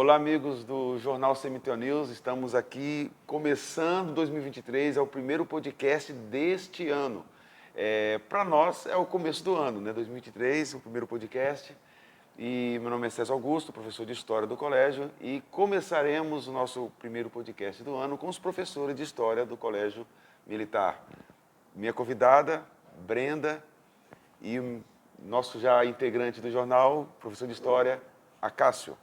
Olá, amigos do Jornal CMTO News. Estamos aqui começando 2023, é o primeiro podcast deste ano. Para nós é o começo do ano, né? 2023, o primeiro podcast. E meu nome é César Augusto, professor de História do colégio, e começaremos o nosso primeiro podcast do ano com os professores de História do Colégio Militar. Minha convidada, Brenda, e o nosso já integrante do jornal, professor de História, Acácio.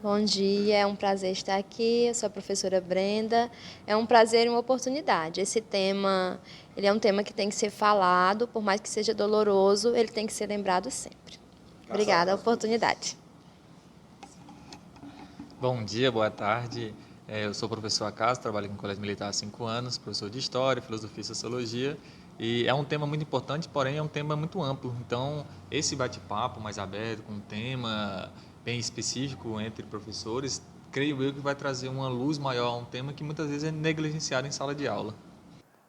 Bom dia, é um prazer estar aqui. Eu sou a professora Brenda. É um prazer e uma oportunidade. Esse tema, ele é um tema que tem que ser falado, por mais que seja doloroso, ele tem que ser lembrado sempre. Obrigada a oportunidade. Bom dia, boa tarde. Eu sou o professor Acácio, trabalho com o Colégio Militar há 5 anos, professor de História, Filosofia e Sociologia. E é um tema muito importante, porém é um tema muito amplo. Então, esse bate-papo mais aberto, com um tema bem específico entre professores, creio eu que vai trazer uma luz maior a um tema que muitas vezes é negligenciado em sala de aula.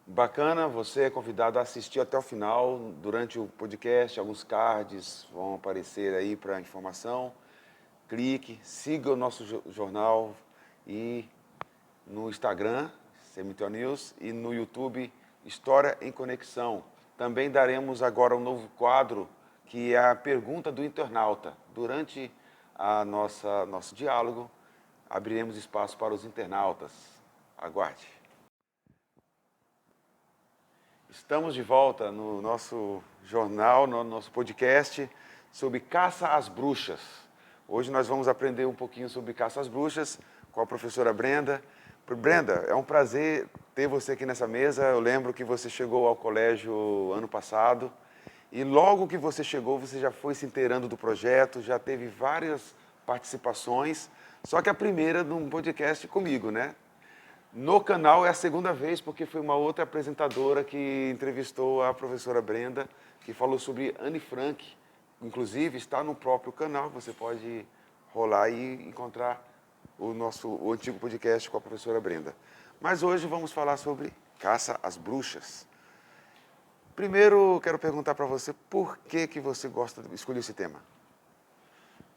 Bacana, você é convidado a assistir até o final. Durante o podcast, alguns cards vão aparecer aí para informação. Clique, siga o nosso jornal e no Instagram, CMTO News, e no YouTube, História em Conexão. Também daremos agora um novo quadro, que é a pergunta do internauta. Durante nosso diálogo, abriremos espaço para os internautas. Aguarde. Estamos de volta no nosso jornal, no nosso podcast, sobre caça às bruxas. Hoje nós vamos aprender um pouquinho sobre caça às bruxas com a professora Brenda. Brenda, é um prazer ter você aqui nessa mesa. Eu lembro que você chegou ao colégio ano passado e logo que você chegou, você já foi se inteirando do projeto, já teve várias participações, só que a primeira num podcast comigo, né? No canal é a segunda vez, porque foi uma outra apresentadora que entrevistou a professora Brenda, que falou sobre Anne Frank. Inclusive, está no próprio canal, você pode rolar e encontrar o antigo podcast com a professora Brenda. Mas hoje vamos falar sobre caça às bruxas. Primeiro, quero perguntar para você por que você escolheu esse tema?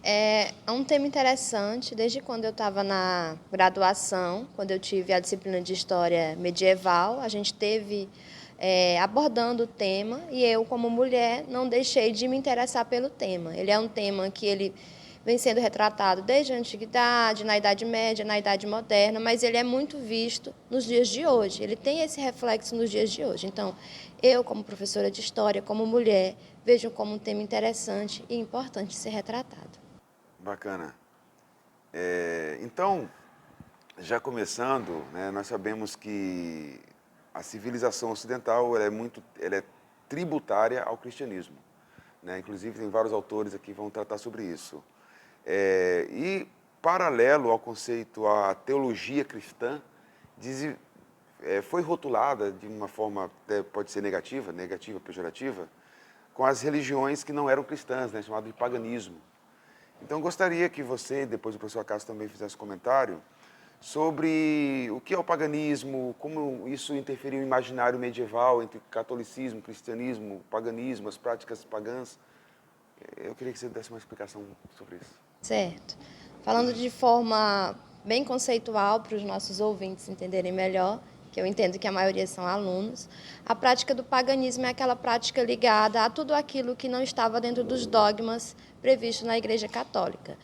É um tema interessante. Desde quando eu estava na graduação, quando eu tive a disciplina de História Medieval, a gente teve abordando o tema e eu, como mulher, não deixei de me interessar pelo tema. Ele é um tema que ele vem sendo retratado desde a Antiguidade, na Idade Média, na Idade Moderna, mas ele é muito visto nos dias de hoje. Ele tem esse reflexo nos dias de hoje. Então, eu, como professora de História, como mulher, vejo como um tema interessante e importante de ser retratado. Bacana. Então, já começando, né, nós sabemos que a civilização ocidental ela é tributária ao cristianismo, né? Inclusive, tem vários autores aqui que vão tratar sobre isso. E, paralelo ao conceito, à teologia cristã, foi rotulada de uma forma, até pode ser negativa, pejorativa, com as religiões que não eram cristãs, né, chamado de paganismo. Então, eu gostaria que você, depois o professor Acácio também fizesse um comentário sobre o que é o paganismo, como isso interferiu no imaginário medieval entre catolicismo, cristianismo, paganismo, as práticas pagãs. Eu queria que você desse uma explicação sobre isso. Certo. Falando de forma bem conceitual para os nossos ouvintes entenderem melhor, que eu entendo que a maioria são alunos, a prática do paganismo é aquela prática ligada a tudo aquilo que não estava dentro dos dogmas previstos na Igreja Católica.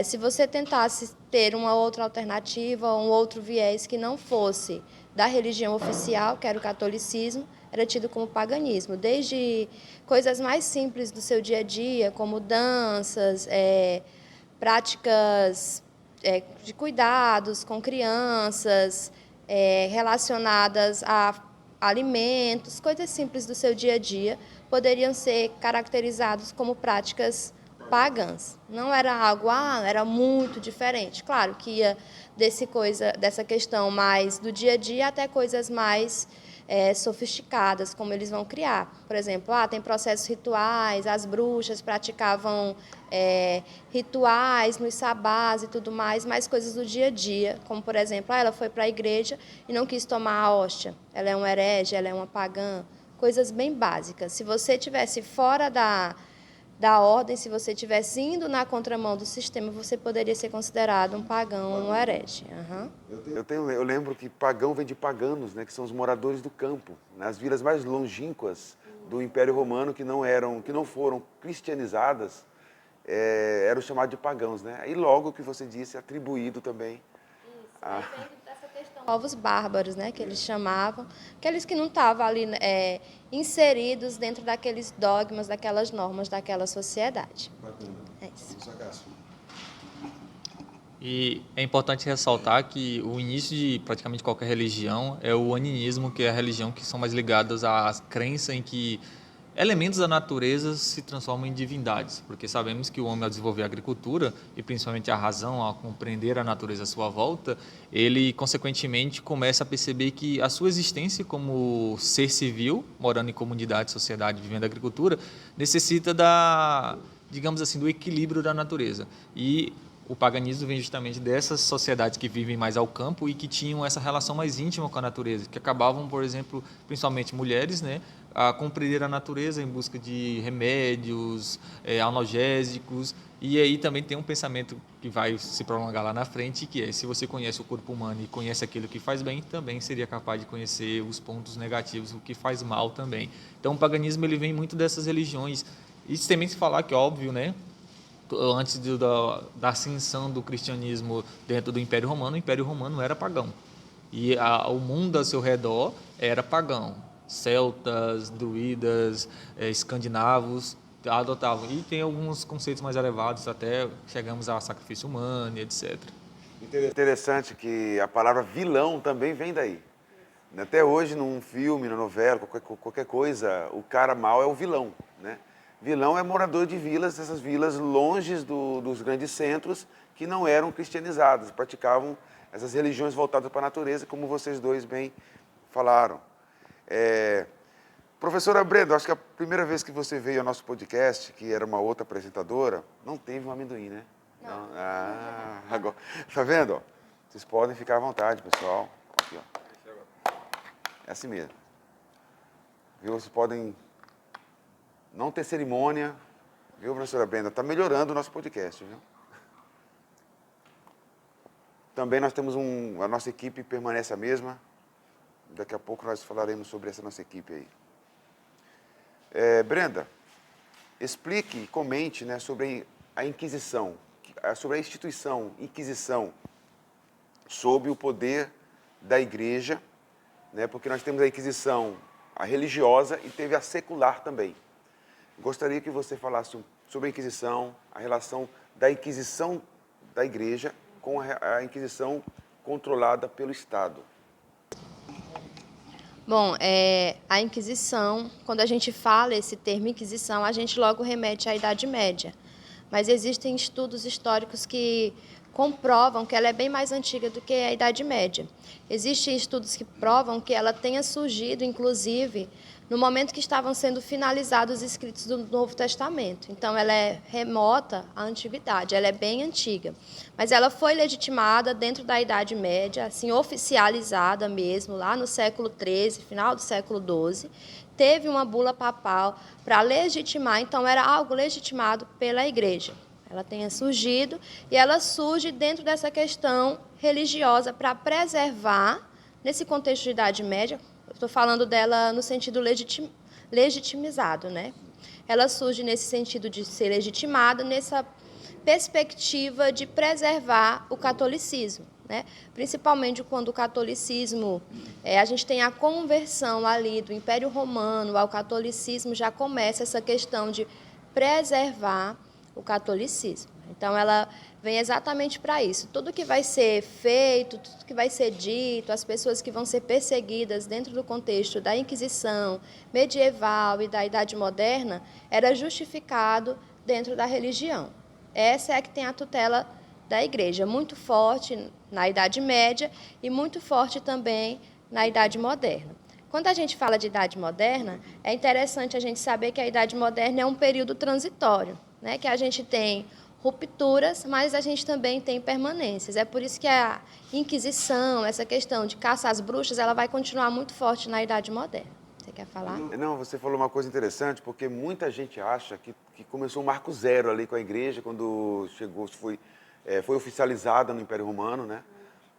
Se você tentasse ter uma outra alternativa, um outro viés que não fosse da religião oficial, que era o catolicismo, era tido como paganismo. Desde coisas mais simples do seu dia a dia, como danças, práticas de cuidados com crianças, relacionadas a alimentos, coisas simples do seu dia a dia, poderiam ser caracterizados como práticas pagãs. Não era algo, era muito diferente. Claro que ia dessa questão mais do dia a dia até coisas mais sofisticadas, como eles vão criar. Por exemplo, tem processos rituais, as bruxas praticavam rituais nos sabás e tudo mais coisas do dia a dia, como, por exemplo, ela foi para a igreja e não quis tomar a hóstia, ela é uma herege, ela é uma pagã, coisas bem básicas. Se você estivesse fora da ordem, se você estivesse indo na contramão do sistema, você poderia ser considerado um pagão ou um herege. Uhum. Eu lembro que pagão vem de paganos, né, que são os moradores do campo, nas vilas mais longínquas do Império Romano, que não foram cristianizadas, eram chamados de pagãos, né? Aí logo que você disse, atribuído também. Povos bárbaros, né, que eles chamavam, aqueles que não estavam ali inseridos dentro daqueles dogmas, daquelas normas daquela sociedade. Bacana. É isso. E é importante ressaltar que o início de praticamente qualquer religião é o animismo, que é a religião que são mais ligadas à crença em que elementos da natureza se transformam em divindades, porque sabemos que o homem, ao desenvolver a agricultura, e principalmente a razão, ao compreender a natureza à sua volta, ele, consequentemente, começa a perceber que a sua existência como ser civil, morando em comunidade, sociedade, vivendo a agricultura, necessita digamos assim, do equilíbrio da natureza. E o paganismo vem justamente dessas sociedades que vivem mais ao campo e que tinham essa relação mais íntima com a natureza, que acabavam, por exemplo, principalmente mulheres, né, a compreender a natureza em busca de remédios, analgésicos. E aí também tem um pensamento que vai se prolongar lá na frente, que é, se você conhece o corpo humano e conhece aquilo que faz bem, também seria capaz de conhecer os pontos negativos, o que faz mal também. Então o paganismo ele vem muito dessas religiões. Isso também se falar que, óbvio, né, antes da ascensão do cristianismo dentro do Império Romano, o Império Romano era pagão. E o mundo ao seu redor era pagão. Celtas, druidas, escandinavos adotavam. E tem alguns conceitos mais elevados, até chegamos a sacrifício humano, etc. Interessante que a palavra vilão também vem daí. Até hoje, num filme, na novela, qualquer coisa, o cara mau é o vilão, né? Vilão é morador de vilas, essas vilas longe dos grandes centros, que não eram cristianizadas, praticavam essas religiões voltadas para a natureza, como vocês dois bem falaram. Professora Brenda, acho que a primeira vez que você veio ao nosso podcast, que era uma outra apresentadora, não teve um amendoim, né? Não. Agora, tá vendo? Vocês podem ficar à vontade, pessoal. Aqui, ó. É assim mesmo. Viu? Vocês podem não ter cerimônia, viu, professora Brenda? Está melhorando o nosso podcast, viu? Também nós temos a nossa equipe permanece a mesma. Daqui a pouco nós falaremos sobre essa nossa equipe aí. Brenda, explique e comente, né, sobre a Inquisição, sobre a instituição Inquisição, sob o poder da Igreja, né, porque nós temos a Inquisição, a religiosa, e teve a secular também. Gostaria que você falasse sobre a Inquisição, a relação da Inquisição da Igreja com a Inquisição controlada pelo Estado. Bom, a Inquisição, quando a gente fala esse termo Inquisição, a gente logo remete à Idade Média. Mas existem estudos históricos que comprovam que ela é bem mais antiga do que a Idade Média. Existem estudos que provam que ela tenha surgido, inclusive, no momento que estavam sendo finalizados os escritos do Novo Testamento. Então, ela é remota à antiguidade, ela é bem antiga. Mas ela foi legitimada dentro da Idade Média, assim, oficializada mesmo, lá no século XIII, final do século XII. Teve uma bula papal para legitimar, então era algo legitimado pela Igreja. Ela tenha surgido e ela surge dentro dessa questão religiosa para preservar, nesse contexto de Idade Média, estou falando dela no sentido legitimizado, né? Ela surge nesse sentido de ser legitimada, nessa perspectiva de preservar o catolicismo, né? Principalmente quando o catolicismo, a gente tem a conversão ali do Império Romano ao catolicismo, já começa essa questão de preservar o catolicismo. Então, ela vem exatamente para isso. Tudo que vai ser feito, tudo que vai ser dito, as pessoas que vão ser perseguidas dentro do contexto da Inquisição medieval e da Idade Moderna, era justificado dentro da religião. Essa é a que tem a tutela da Igreja, muito forte na Idade Média e muito forte também na Idade Moderna. Quando a gente fala de Idade Moderna, é interessante a gente saber que a Idade Moderna é um período transitório, né? Que a gente tem rupturas, mas a gente também tem permanências. É por isso que a Inquisição, essa questão de caça às bruxas, ela vai continuar muito forte na Idade Moderna. Você quer falar? Não, você falou uma coisa interessante, porque muita gente acha que começou um marco zero ali com a igreja, quando chegou, foi oficializada no Império Romano, né?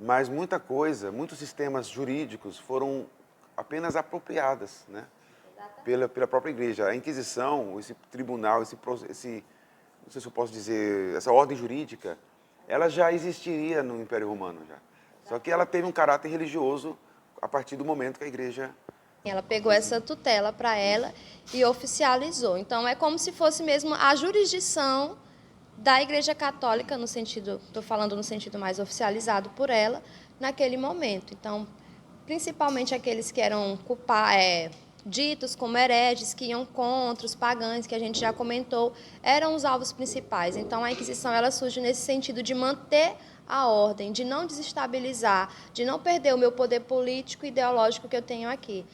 Mas muita coisa, muitos sistemas jurídicos foram apenas apropriadas, né? Pela própria igreja. A Inquisição, esse tribunal, não sei se eu posso dizer, essa ordem jurídica, ela já existiria no Império Romano já. Só que ela teve um caráter religioso a partir do momento que a igreja... Ela pegou essa tutela para ela e oficializou. Então, é como se fosse mesmo a jurisdição da Igreja Católica, no sentido, estou falando no sentido mais oficializado por ela, naquele momento. Então, principalmente aqueles que eram ditos como hereges, que iam contra os pagãos, que a gente já comentou, eram os alvos principais. Então, a Inquisição ela surge nesse sentido de manter a ordem, de não desestabilizar, de não perder o meu poder político e ideológico que eu tenho aqui.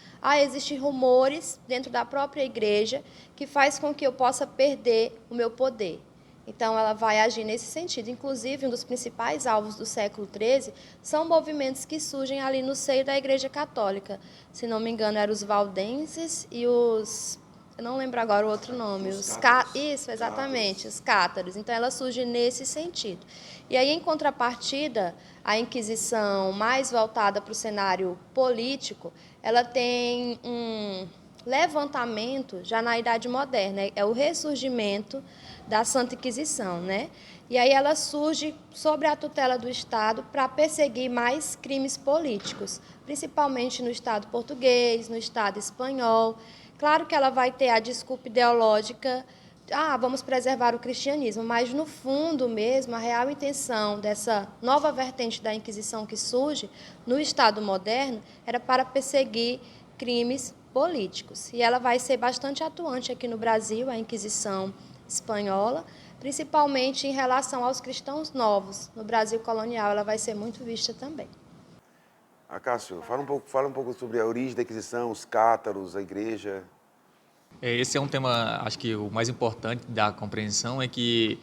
Existem rumores dentro da própria igreja que faz com que eu possa perder o meu poder. Então, ela vai agir nesse sentido. Inclusive, um dos principais alvos do século XIII são movimentos que surgem ali no seio da Igreja Católica. Se não me engano, eram os valdenses e os... Eu não lembro agora o outro nome. Isso, exatamente, os cátaros. Então, ela surge nesse sentido. E aí, em contrapartida, a Inquisição, mais voltada para o cenário político, ela tem um levantamento já na Idade Moderna, é o ressurgimento da Santa Inquisição, né? E aí ela surge sob a tutela do Estado para perseguir mais crimes políticos, principalmente no Estado português, no Estado espanhol. Claro que ela vai ter a desculpa ideológica, vamos preservar o cristianismo, mas no fundo mesmo, a real intenção dessa nova vertente da Inquisição que surge no Estado moderno era para perseguir crimes políticos. E ela vai ser bastante atuante aqui no Brasil, a Inquisição espanhola, principalmente em relação aos cristãos novos. No Brasil colonial, ela vai ser muito vista também. Cássio, fala um pouco sobre a origem da Inquisição, os cátaros, a igreja. Esse é um tema, acho que o mais importante da compreensão é que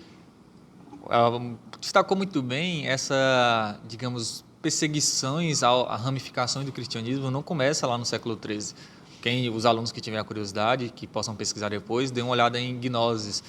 ela destacou muito bem essa, digamos, perseguições a ramificações do cristianismo não começa lá no século XIII. Os alunos que tiverem a curiosidade, que possam pesquisar depois, dêem uma olhada em Gnoses.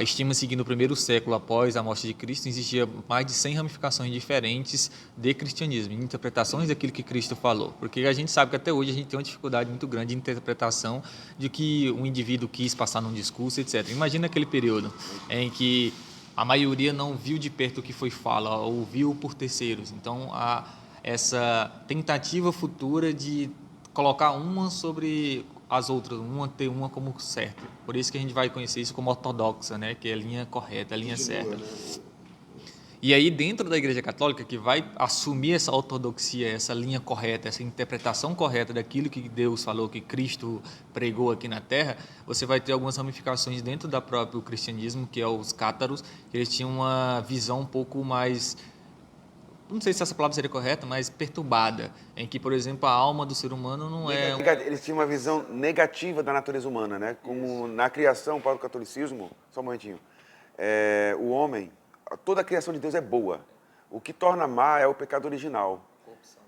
Estima-se que no primeiro século após a morte de Cristo existia mais de 100 ramificações diferentes de cristianismo, interpretações daquilo que Cristo falou. Porque a gente sabe que até hoje a gente tem uma dificuldade muito grande de interpretação de que um indivíduo quis passar num discurso, etc. Imagina aquele período em que a maioria não viu de perto o que foi fala, ou viu por terceiros. Então, há essa tentativa futura de colocar uma sobre as outras, ter uma como certa. Por isso que a gente vai conhecer isso como ortodoxa, né? Que é a linha correta, a linha certa. E aí, dentro da Igreja Católica, que vai assumir essa ortodoxia, essa linha correta, essa interpretação correta daquilo que Deus falou, que Cristo pregou aqui na Terra, você vai ter algumas ramificações dentro do próprio cristianismo, que é os cátaros, que eles tinham uma visão um pouco mais... não sei se essa palavra seria correta, mas perturbada, em que, por exemplo, a alma do ser humano não é... Eles tinham uma visão negativa da natureza humana, né? Como na criação para o catolicismo, só um momentinho, o homem, toda a criação de Deus é boa. O que torna má é o pecado original.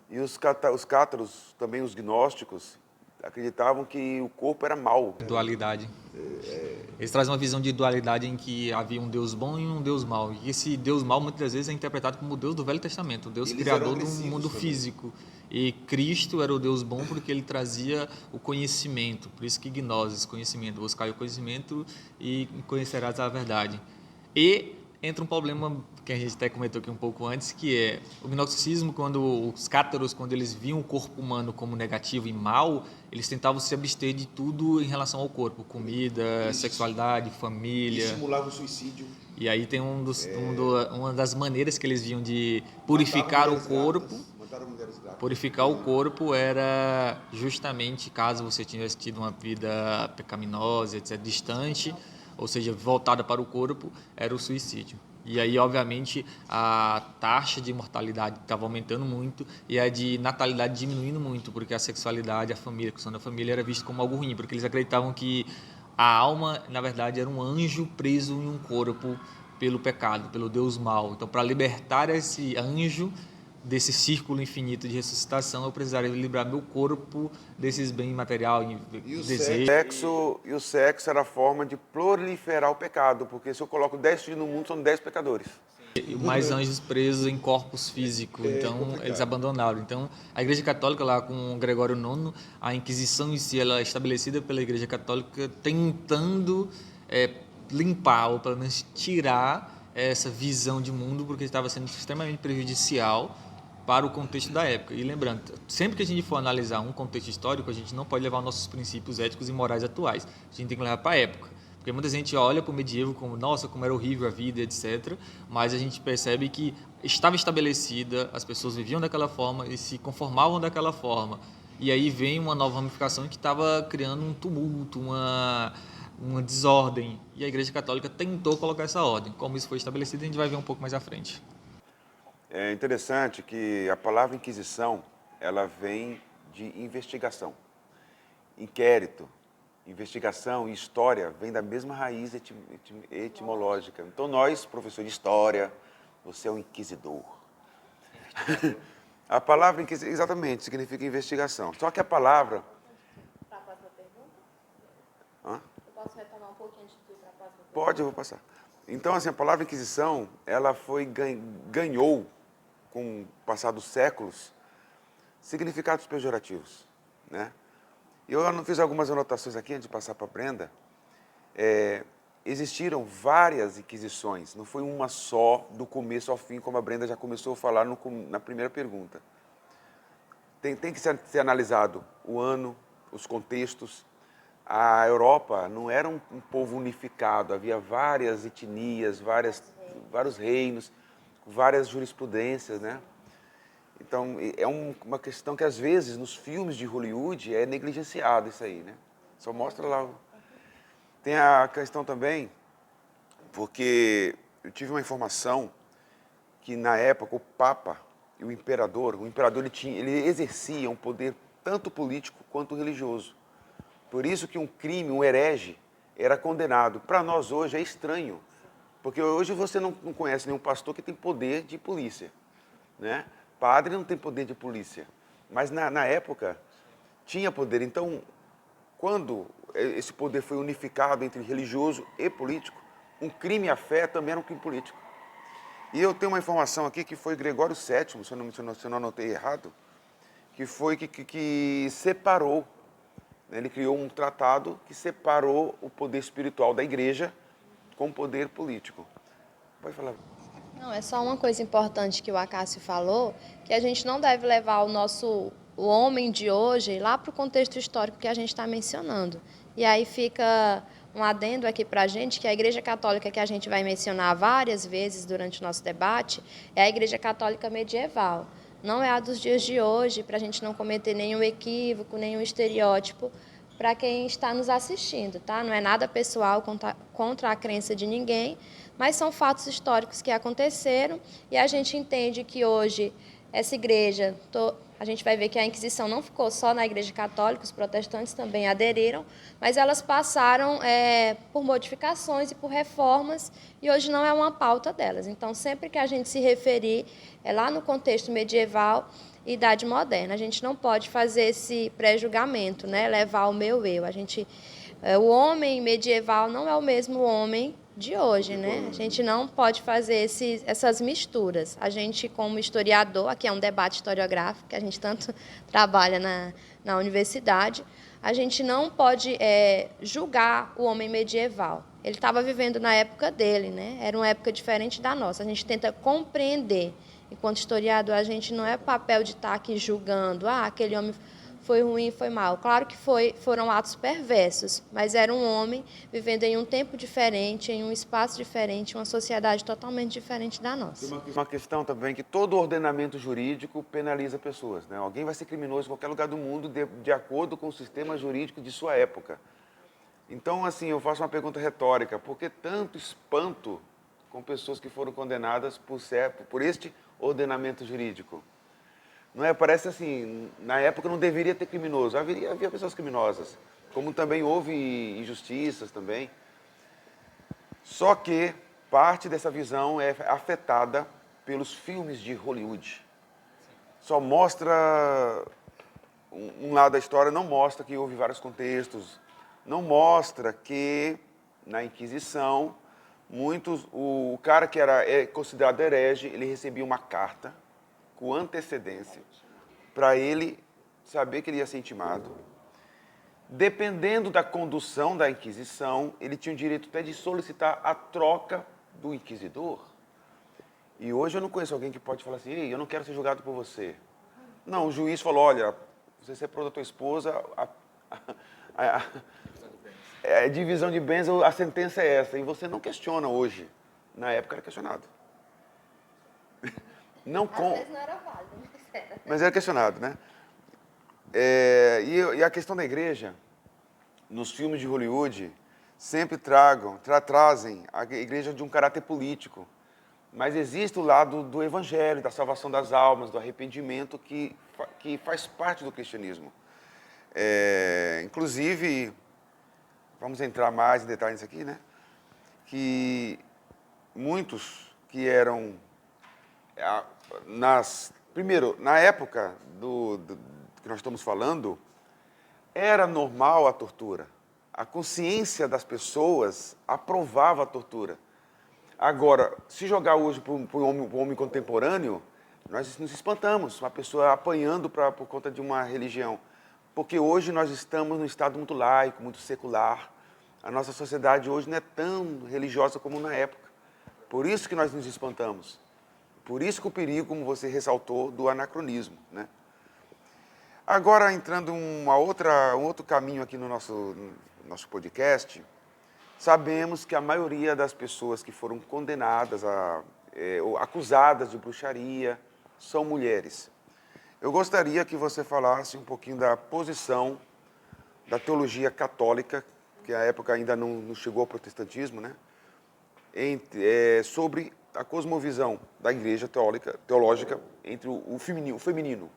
E os cátaros, também os gnósticos, acreditavam que o corpo era mau. Dualidade. Eles trazem uma visão de dualidade em que havia um Deus bom e um Deus mau. E esse Deus mau, muitas vezes, é interpretado como o Deus do Velho Testamento, o Deus criador do mundo físico. E Cristo era o Deus bom porque ele trazia o conhecimento. Por isso que Gnosis, conhecimento. Buscar o conhecimento e conhecerás a verdade. E entra um problema que a gente até comentou aqui um pouco antes, que é o gnosticismo, quando os cátaros, quando eles viam o corpo humano como negativo e mal, eles tentavam se abster de tudo em relação ao corpo, comida, sexualidade, família. Estimulava o suicídio. E aí tem uma das maneiras que eles viam de purificar o corpo. Purificar o corpo era justamente caso você tivesse tido uma vida pecaminosa, etc., distante, ou seja, voltada para o corpo, era o suicídio. E aí, obviamente, a taxa de mortalidade estava aumentando muito e a de natalidade diminuindo muito, porque a sexualidade, a família, a questão da família era vista como algo ruim, porque eles acreditavam que a alma, na verdade, era um anjo preso em um corpo pelo pecado, pelo Deus mau. Então, para libertar esse anjo, desse círculo infinito de ressuscitação, eu precisaria livrar meu corpo desses bens material, desejos. O sexo era a forma de proliferar o pecado, porque se eu coloco 10 filhos no mundo, são 10 pecadores. Mais anjos presos em corpos físicos, então eles abandonaram. Então, a Igreja Católica, lá com Gregório IX, a Inquisição em si, ela é estabelecida pela Igreja Católica tentando limpar, ou pelo menos tirar essa visão de mundo, porque estava sendo extremamente prejudicial para o contexto da época. E lembrando, sempre que a gente for analisar um contexto histórico, a gente não pode levar nossos princípios éticos e morais atuais. A gente tem que levar para a época. Porque muita gente olha para o medievo como, nossa, como era horrível a vida, etc. Mas a gente percebe que estava estabelecida, as pessoas viviam daquela forma e se conformavam daquela forma. E aí vem uma nova ramificação que estava criando um tumulto, uma desordem. E a Igreja Católica tentou colocar essa ordem. Como isso foi estabelecido, a gente vai ver um pouco mais à frente. É interessante que a palavra Inquisição, ela vem de investigação, inquérito. Investigação e história vem da mesma raiz etimológica. Então, nós, professor de história, você é um inquisidor. A palavra inquisição, exatamente, significa investigação. Só que a palavra... Para a próxima pergunta? Hã? Eu posso retomar um pouquinho antes de ir para a próxima pergunta? Pode, eu vou passar. Então, assim, a palavra Inquisição, ela ganhou, com o passar dos séculos, significados pejorativos, né? Eu fiz algumas anotações aqui, antes de passar para a Brenda. Existiram várias inquisições, não foi uma só, do começo ao fim, como a Brenda já começou a falar na primeira pergunta. Tem que ser analisado o ano, os contextos. A Europa não era um povo unificado, havia várias etnias, vários reinos, várias jurisprudências, né? Então, é uma questão que, às vezes, nos filmes de Hollywood é negligenciado isso aí, né? Só mostra lá. Tem a questão também, porque eu tive uma informação que, na época, o Papa e o Imperador ele exercia um poder tanto político quanto religioso. Por isso que um crime, um herege, era condenado. Para nós, hoje, é estranho, porque hoje você não conhece nenhum pastor que tem poder de polícia, né? Padre não tem poder de polícia, mas na época tinha poder. Então, quando esse poder foi unificado entre religioso e político, um crime à fé também era um crime político. E eu tenho uma informação aqui que foi Gregório VII, se eu não anotei errado, que foi que separou, né? Ele criou um tratado que separou o poder espiritual da igreja com o poder político. Pode falar. Não, é só uma coisa importante que o Acácio falou, que a gente não deve levar o homem de hoje lá para o contexto histórico que a gente está mencionando. E aí fica um adendo aqui para a gente, que a Igreja Católica que a gente vai mencionar várias vezes durante o nosso debate é a Igreja Católica medieval. Não é a dos dias de hoje, para a gente não cometer nenhum equívoco, nenhum estereótipo para quem está nos assistindo, tá? Não é nada pessoal contra a crença de ninguém, mas são fatos históricos que aconteceram e a gente entende que hoje essa igreja, a gente vai ver que a Inquisição não ficou só na Igreja Católica, os protestantes também aderiram, mas elas passaram por modificações e por reformas e hoje não é uma pauta delas. Então, sempre que a gente se referir lá no contexto medieval, Idade Moderna, a gente não pode fazer esse pré-julgamento, né? Levar o meu eu. O homem medieval não é o mesmo homem de hoje, né? A gente não pode fazer essas misturas. A gente, como historiador, aqui é um debate historiográfico, que a gente tanto trabalha na universidade, a gente não pode julgar o homem medieval. Ele estava vivendo na época dele, né? Era uma época diferente da nossa. A gente tenta compreender. Enquanto historiador, a gente não é papel de estar aqui julgando, aquele homem foi ruim, foi mal. Claro que foram atos perversos, mas era um homem vivendo em um tempo diferente, em um espaço diferente, uma sociedade totalmente diferente da nossa. Tem uma questão também que todo ordenamento jurídico penaliza pessoas, né? Alguém vai ser criminoso em qualquer lugar do mundo de acordo com o sistema jurídico de sua época. Então, assim, eu faço uma pergunta retórica. Por que tanto espanto com pessoas que foram condenadas por este ordenamento jurídico? Não é? Parece assim, na época não deveria ter criminoso, havia pessoas criminosas, como também houve injustiças também. Só que parte dessa visão é afetada pelos filmes de Hollywood. só mostra um lado da história, não mostra que houve vários contextos, não mostra que na Inquisição o cara que era considerado herege, ele recebia uma carta com antecedência para ele saber que ele ia ser intimado. Dependendo da condução da Inquisição, ele tinha o direito até de solicitar a troca do inquisidor. E hoje eu não conheço alguém que pode falar assim: ei, eu não quero ser julgado por você. Não, o juiz falou: olha, você separou da tua esposa, a divisão de bens, a sentença é essa. E você não questiona hoje. Na época era questionado. Não Às vezes não era válido, mas era questionado, né? E a questão da igreja, nos filmes de Hollywood, sempre trazem a igreja de um caráter político. Mas existe o lado do evangelho, da salvação das almas, do arrependimento, que faz parte do cristianismo. Inclusive, vamos entrar mais em detalhes aqui, né? Que muitos que eram... Primeiro, na época que nós estamos falando, era normal a tortura. A consciência das pessoas aprovava a tortura. Agora, se jogar hoje para um homem contemporâneo, nós nos espantamos, uma pessoa apanhando por conta de uma religião. Porque hoje nós estamos num estado muito laico, muito secular. A nossa sociedade hoje não é tão religiosa como na época. Por isso que nós nos espantamos. Por isso que o perigo, como você ressaltou, do anacronismo, né? Agora, entrando um outro caminho aqui no nosso podcast, sabemos que a maioria das pessoas que foram condenadas, ou acusadas de bruxaria, são mulheres. Eu gostaria que você falasse um pouquinho da posição da teologia católica, que à época ainda não chegou ao protestantismo, né? Sobre a cosmovisão da igreja teológica entre o feminino.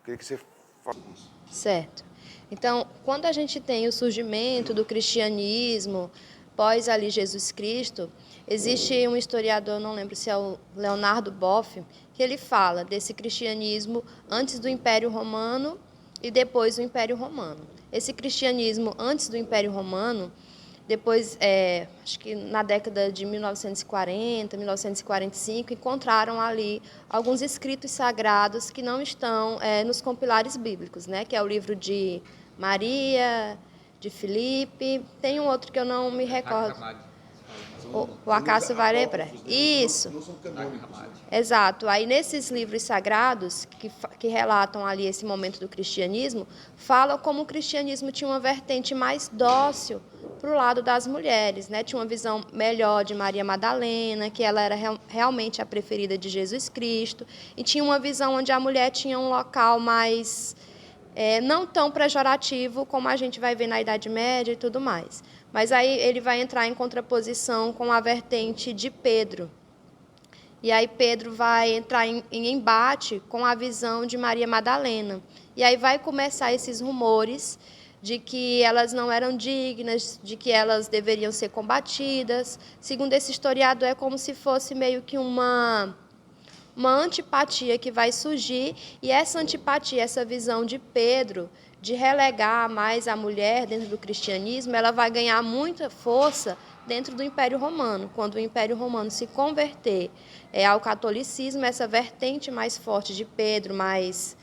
Queria que você falasse. Certo. Então, quando a gente tem o surgimento do cristianismo, pós ali Jesus Cristo, existe um historiador, não lembro se é o Leonardo Boff, que ele fala desse cristianismo antes do Império Romano e depois do Império Romano. Esse cristianismo antes do Império Romano, depois, acho que na década de 1940, 1945, encontraram ali alguns escritos sagrados que não estão nos compilares bíblicos, né? Que é o livro de Maria, de Filipe, tem um outro que eu não me recordo. O Acácio Varebra. Isso. Exato. Aí nesses livros sagrados que relatam ali esse momento do cristianismo, falam como o cristianismo tinha uma vertente mais dócil para o lado das mulheres, né? Tinha uma visão melhor de Maria Madalena, que ela era realmente a preferida de Jesus Cristo, e tinha uma visão onde a mulher tinha um local mais não tão pejorativo como a gente vai ver na Idade Média e tudo mais. Mas aí ele vai entrar em contraposição com a vertente de Pedro. E aí Pedro vai entrar em embate com a visão de Maria Madalena. E aí vai começar esses rumores de que elas não eram dignas, de que elas deveriam ser combatidas. Segundo esse historiador, é como se fosse meio que uma antipatia que vai surgir, e essa antipatia, essa visão de Pedro de relegar mais a mulher dentro do cristianismo, ela vai ganhar muita força dentro do Império Romano. Quando o Império Romano se converter ao catolicismo, essa vertente mais forte de Pedro, mais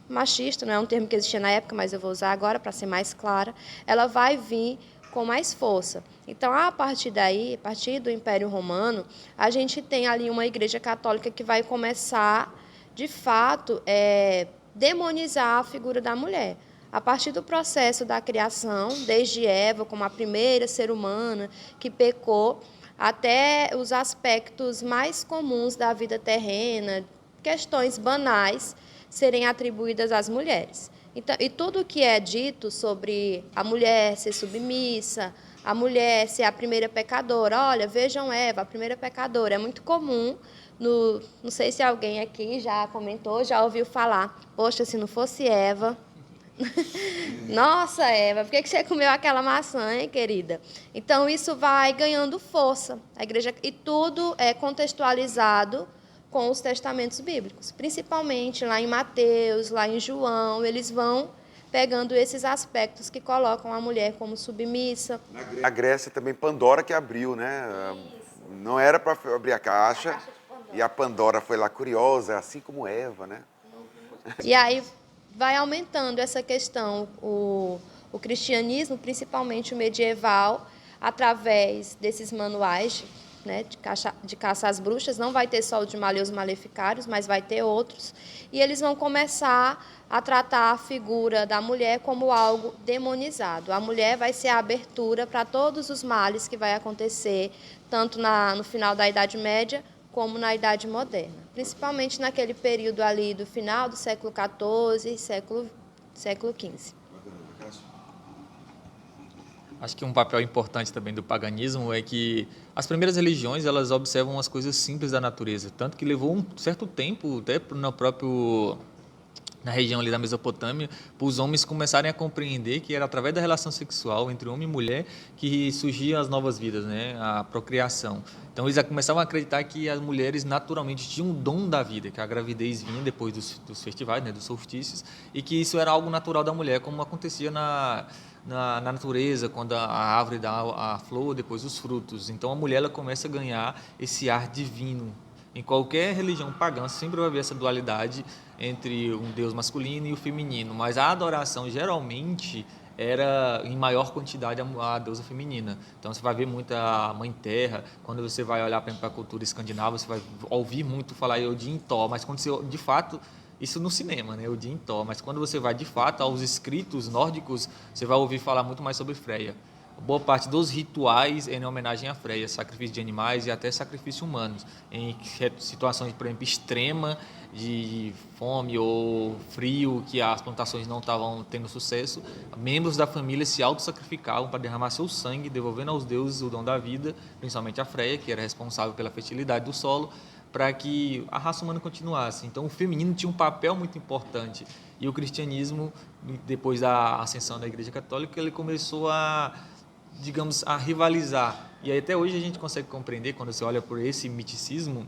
machista, não é um termo que existia na época, mas eu vou usar agora para ser mais clara, ela vai vir com mais força. Então, a partir daí, a partir do Império Romano, a gente tem ali uma igreja católica que vai começar, de fato, demonizar a figura da mulher. A partir do processo da criação, desde Eva, como a primeira ser humana que pecou, até os aspectos mais comuns da vida terrena, questões banais, serem atribuídas às mulheres. Então, e tudo que é dito sobre a mulher ser submissa, a mulher ser a primeira pecadora, olha, vejam Eva, a primeira pecadora, é muito comum, não sei se alguém aqui já comentou, já ouviu falar, poxa, se não fosse Eva, nossa, Eva, por que você comeu aquela maçã, hein, querida? Então, isso vai ganhando força, a igreja, e tudo é contextualizado com os testamentos bíblicos. Principalmente lá em Mateus, lá em João, eles vão pegando esses aspectos que colocam a mulher como submissa. Na Grécia também Pandora que abriu, né? Não era para abrir a caixa e a Pandora foi lá curiosa, assim como Eva, né? E aí vai aumentando essa questão, o cristianismo, principalmente o medieval, através desses manuais, né, de caça às bruxas, não vai ter só o de Maleus Maleficários, mas vai ter outros, e eles vão começar a tratar a figura da mulher como algo demonizado. A mulher vai ser a abertura para todos os males que vai acontecer, tanto no final da Idade Média, como na Idade Moderna, principalmente naquele período ali do final do século XIV e século XV. Acho que um papel importante também do paganismo é que as primeiras religiões elas observam as coisas simples da natureza, tanto que levou um certo tempo, até na região ali da Mesopotâmia, para os homens começarem a compreender que era através da relação sexual entre homem e mulher que surgiam as novas vidas, né? A procriação. Então eles começavam a acreditar que as mulheres naturalmente tinham um dom da vida, que a gravidez vinha depois dos festivais, né? Dos solstícios, e que isso era algo natural da mulher, como acontecia na natureza, quando a árvore dá a flor, depois os frutos. Então a mulher ela começa a ganhar esse ar divino. Em qualquer religião pagã sempre vai haver essa dualidade entre um deus masculino e o feminino, mas a adoração geralmente era em maior quantidade a deusa feminina. Então você vai ver muito a Mãe Terra, quando você vai olhar para a cultura escandinava, você vai ouvir muito falar Odin Thor, mas quando você de fato isso no cinema, né, Odin Thor, mas quando você vai de fato aos escritos nórdicos, você vai ouvir falar muito mais sobre Freya. Boa parte dos rituais é em homenagem a Freya, sacrifício de animais e até sacrifício humanos. Em situações, por exemplo, extrema de fome ou frio, que as plantações não estavam tendo sucesso, membros da família se auto-sacrificavam para derramar seu sangue, devolvendo aos deuses o dom da vida, principalmente a Freya, que era responsável pela fertilidade do solo, para que a raça humana continuasse. Então, o feminino tinha um papel muito importante. E o cristianismo, depois da ascensão da Igreja Católica, ele começou digamos, a rivalizar. E aí, até hoje a gente consegue compreender, quando você olha por esse miticismo,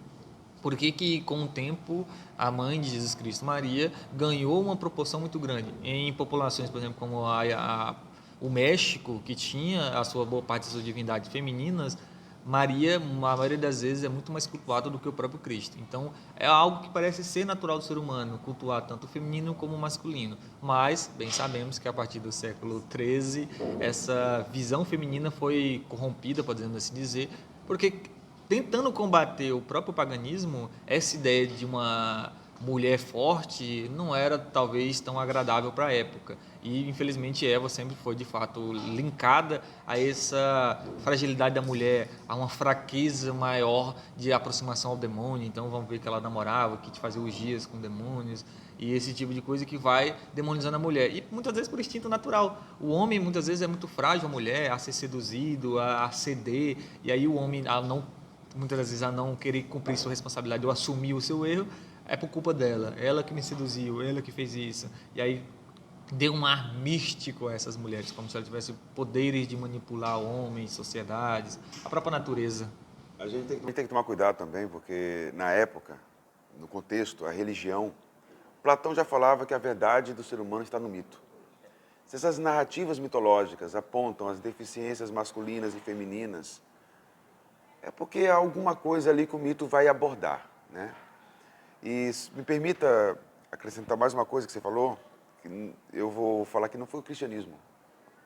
por que com o tempo a mãe de Jesus Cristo, Maria, ganhou uma proporção muito grande. Em populações, por exemplo, como o México, que tinha a sua boa parte das suas divindades femininas, Maria, a maioria das vezes, é muito mais cultuada do que o próprio Cristo. Então, é algo que parece ser natural do ser humano, cultuar tanto o feminino como o masculino. Mas, bem sabemos que a partir do século XIII, essa visão feminina foi corrompida, podemos assim dizer, porque tentando combater o próprio paganismo, essa ideia de uma mulher forte não era talvez tão agradável para a época. E infelizmente Eva sempre foi de fato linkada a essa fragilidade da mulher, a uma fraqueza maior de aproximação ao demônio. Então vamos ver que ela namorava, que fazia orgias com demônios e esse tipo de coisa que vai demonizando a mulher. E muitas vezes por instinto natural. O homem muitas vezes é muito frágil, a mulher, a ser seduzido, a ceder, e aí o homem muitas vezes a não querer cumprir sua responsabilidade ou assumir o seu erro, é por culpa dela. Ela que me seduziu, ela que fez isso. E aí deu um ar místico a essas mulheres, como se elas tivessem poderes de manipular homens, sociedades, a própria natureza. A gente tem que tomar cuidado também, porque na época, no contexto, a religião, Platão já falava que a verdade do ser humano está no mito. Se essas narrativas mitológicas apontam as deficiências masculinas e femininas, é porque há alguma coisa ali que o mito vai abordar, né? E me permita acrescentar mais uma coisa que você falou, que eu vou falar que não foi o cristianismo.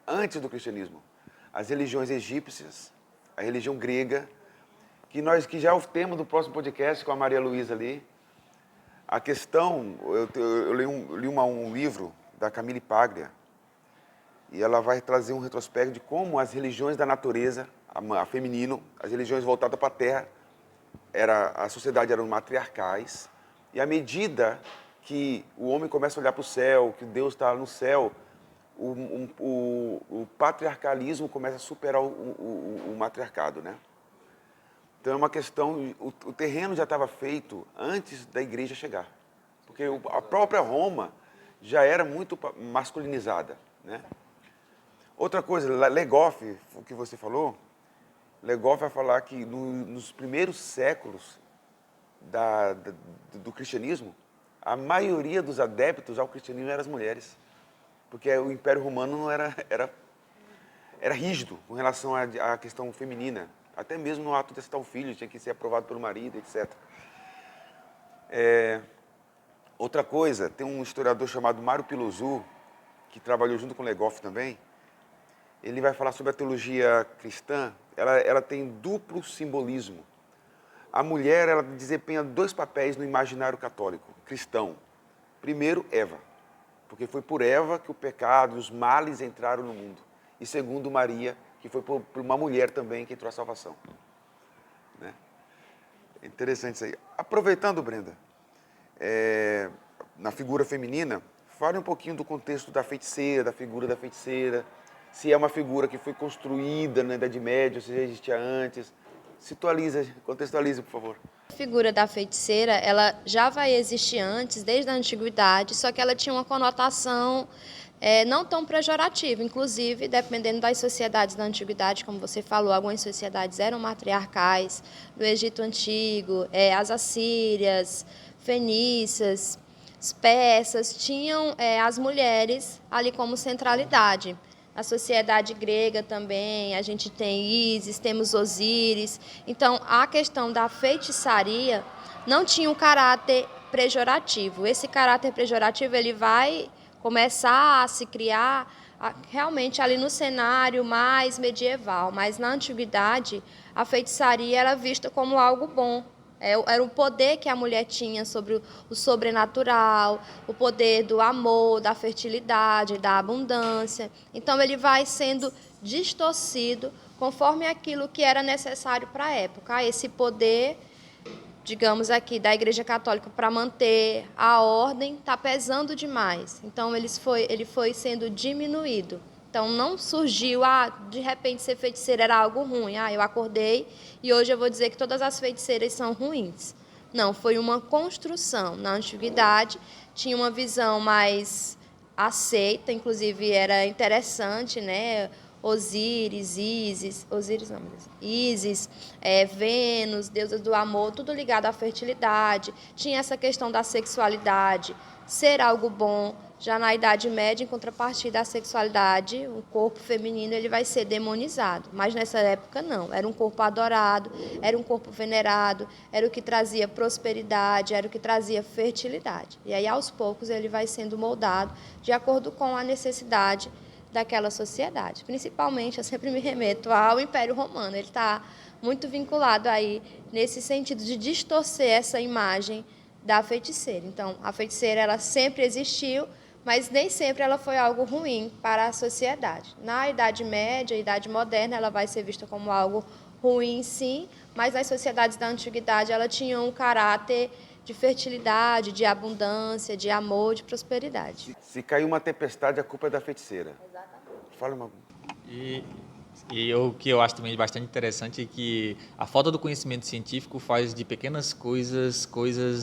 Antes do cristianismo, as religiões egípcias, a religião grega, que já é o tema do próximo podcast com a Maria Luísa ali. A questão, eu li um livro da Camille Paglia, e ela vai trazer um retrospecto de como as religiões da natureza, a feminino, as religiões voltadas para a terra, a sociedade eram matriarcais, e à medida que o homem começa a olhar para o céu, que Deus está no céu, o patriarcalismo começa a superar o matriarcado, né? Então é uma questão, o terreno já estava feito antes da igreja chegar, porque a própria Roma já era muito masculinizada, né? Outra coisa, Legoff, o que você falou, Legoff vai falar que nos primeiros séculos do cristianismo, a maioria dos adeptos ao cristianismo eram as mulheres, porque o Império Romano não era rígido com relação à questão feminina, até mesmo no ato de testar o filho, tinha que ser aprovado pelo marido, etc. Outra coisa, tem um historiador chamado Mário Pilosù, que trabalhou junto com Legoff também. Ele vai falar sobre a teologia cristã. Ela tem duplo simbolismo. A mulher, ela desempenha 2 papéis no imaginário católico cristão. Primeiro, Eva, porque foi por Eva que o pecado e os males entraram no mundo. E segundo, Maria, que foi por uma mulher também que entrou a salvação. Né? Interessante isso aí. Aproveitando, Brenda, na figura feminina, fale um pouquinho do contexto da feiticeira, da figura da feiticeira, se é uma figura que foi construída na Idade Média, se já existia antes. Contextualize, por favor. A figura da feiticeira, ela já vai existir antes, desde a antiguidade, só que ela tinha uma conotação não tão pejorativa. Inclusive, dependendo das sociedades da antiguidade, como você falou, algumas sociedades eram matriarcais, do Egito Antigo, as assírias, fenícias, as persas, tinham as mulheres ali como centralidade. A sociedade grega também, a gente tem Ísis, temos Osíris. Então, a questão da feitiçaria não tinha um caráter pejorativo. Esse caráter pejorativo ele vai começar a se criar realmente ali no cenário mais medieval. Mas, na antiguidade, a feitiçaria era vista como algo bom. Era o poder que a mulher tinha sobre o sobrenatural, o poder do amor, da fertilidade, da abundância. Então, ele vai sendo distorcido conforme aquilo que era necessário para a época. Esse poder, digamos aqui, da Igreja Católica para manter a ordem está pesando demais. Então, ele foi sendo diminuído. Então, não surgiu, de repente, ser feiticeira era algo ruim. Eu acordei e hoje eu vou dizer que todas as feiticeiras são ruins. Não, foi uma construção. Na antiguidade, tinha uma visão mais aceita, inclusive era interessante, né? Osíris, Ísis, Vênus, deusas do amor, tudo ligado à fertilidade. Tinha essa questão da sexualidade, ser algo bom. Já na Idade Média, em contrapartida à sexualidade, o corpo feminino ele vai ser demonizado. Mas nessa época não, era um corpo adorado, era um corpo venerado, era o que trazia prosperidade, era o que trazia fertilidade. E aí, aos poucos, ele vai sendo moldado de acordo com a necessidade daquela sociedade. Principalmente, eu sempre me remeto ao Império Romano. Ele está muito vinculado aí nesse sentido de distorcer essa imagem da feiticeira. Então, a feiticeira ela sempre existiu, mas nem sempre ela foi algo ruim para a sociedade. Na Idade Média, Idade Moderna, ela vai ser vista como algo ruim, sim, mas nas sociedades da Antiguidade ela tinha um caráter de fertilidade, de abundância, de amor, de prosperidade. Se caiu uma tempestade, a culpa é da feiticeira. Exatamente. Fala uma... E o que eu acho também bastante interessante é que a falta do conhecimento científico faz de pequenas coisas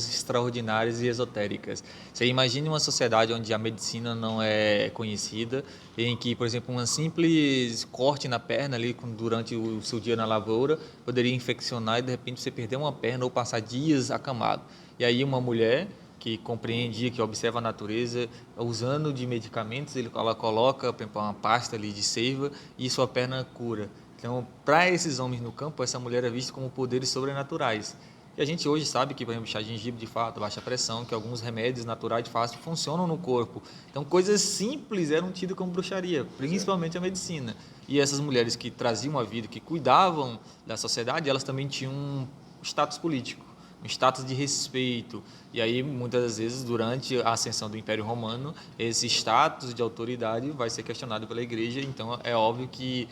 extraordinárias e esotéricas. Você imagine uma sociedade onde a medicina não é conhecida, em que, por exemplo, um simples corte na perna ali durante o seu dia na lavoura poderia infeccionar e de repente você perder uma perna ou passar dias acamado. E aí uma mulher que compreende, que observa a natureza, usando de medicamentos, ela coloca, por exemplo, uma pasta ali de seiva e sua perna cura. Então, para esses homens no campo, essa mulher é vista como poderes sobrenaturais. E a gente hoje sabe que, por exemplo, chá de gengibre de fato, baixa pressão, que alguns remédios naturais de fato funcionam no corpo. Então, coisas simples eram tidas como bruxaria, principalmente a medicina. E essas mulheres que traziam a vida, que cuidavam da sociedade, elas também tinham um status político, um status de respeito. E aí, muitas das vezes, durante a ascensão do Império Romano, esse status de autoridade vai ser questionado pela Igreja. Então, é óbvio que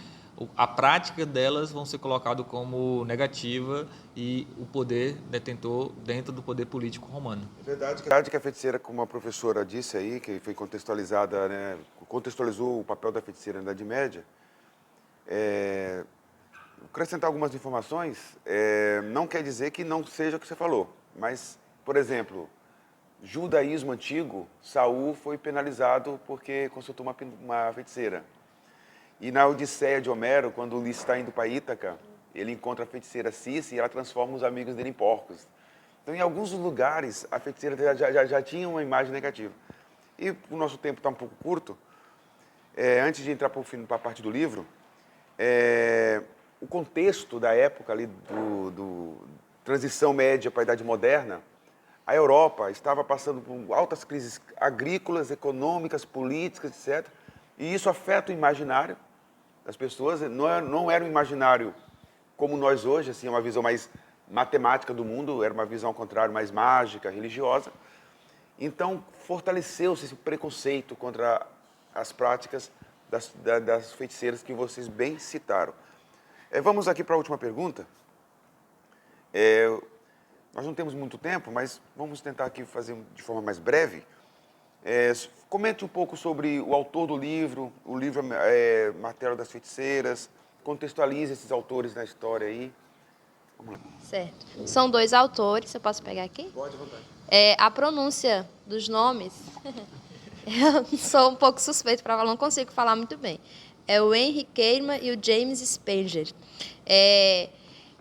a prática delas vão ser colocado como negativa e o poder detentor dentro do poder político romano. É verdade que a feiticeira, como a professora disse aí, que foi contextualizada, né, contextualizou o papel da feiticeira na Idade Média, acrescentar algumas informações, não quer dizer que não seja o que você falou, mas, por exemplo, judaísmo antigo, Saul foi penalizado porque consultou uma feiticeira. E na Odisseia de Homero, quando Ulisses está indo para Ítaca, ele encontra a feiticeira Circe e ela transforma os amigos dele em porcos. Então, em alguns lugares, a feiticeira já tinha uma imagem negativa. E o nosso tempo está um pouco curto. Antes de entrar para a parte do livro, o contexto da época ali do transição média para a Idade Moderna, a Europa estava passando por altas crises agrícolas, econômicas, políticas, etc. E isso afeta o imaginário das pessoas. Não era um imaginário como nós hoje, assim, uma visão mais matemática do mundo, era uma visão, ao contrário, mais mágica, religiosa. Então, fortaleceu-se esse preconceito contra as práticas das feiticeiras que vocês bem citaram. Vamos aqui para a última pergunta. Nós não temos muito tempo, mas vamos tentar aqui fazer de forma mais breve. Comente um pouco sobre o autor do livro, o livro Martelo das Feiticeiras, contextualize esses autores na história aí. Vamos lá. Certo. São 2 autores, eu posso pegar aqui? Pode, à vontade. A pronúncia dos nomes, eu sou um pouco suspeito para falar, não consigo falar muito bem. É o Henry Kamen e o James Spenger.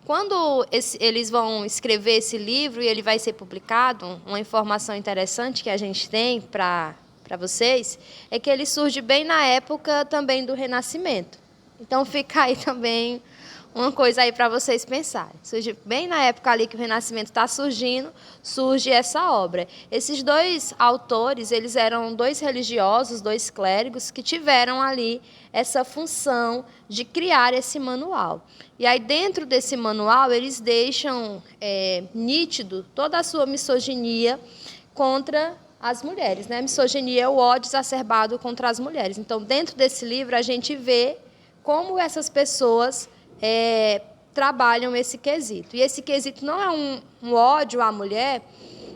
Quando eles vão escrever esse livro e ele vai ser publicado, uma informação interessante que a gente tem para vocês é que ele surge bem na época também do Renascimento. Então fica aí também uma coisa aí para vocês pensarem. Surge bem na época ali que o Renascimento está surgindo, surge essa obra. Esses 2 autores, eles eram 2 religiosos, 2 clérigos, que tiveram ali essa função de criar esse manual. E aí, dentro desse manual, eles deixam nítido toda a sua misoginia contra as mulheres, né? A misoginia é o ódio exacerbado contra as mulheres. Então, dentro desse livro, a gente vê como essas pessoas trabalham esse quesito. E esse quesito não é um ódio à mulher.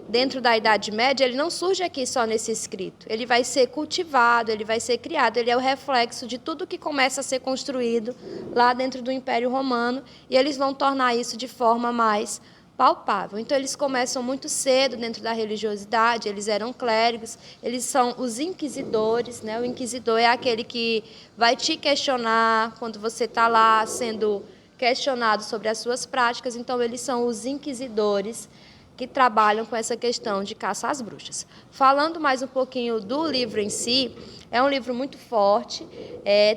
Dentro da Idade Média, ele não surge aqui só nesse escrito. Ele vai ser cultivado, ele vai ser criado, ele é o reflexo de tudo que começa a ser construído lá dentro do Império Romano, e eles vão tornar isso de forma mais palpável. Então, eles começam muito cedo dentro da religiosidade, eles eram clérigos, eles são os inquisidores, né? O inquisidor é aquele que vai te questionar quando você está lá sendo questionado sobre as suas práticas. Então, eles são os inquisidores que trabalham com essa questão de caça às bruxas. Falando mais um pouquinho do livro em si, é um livro muito forte,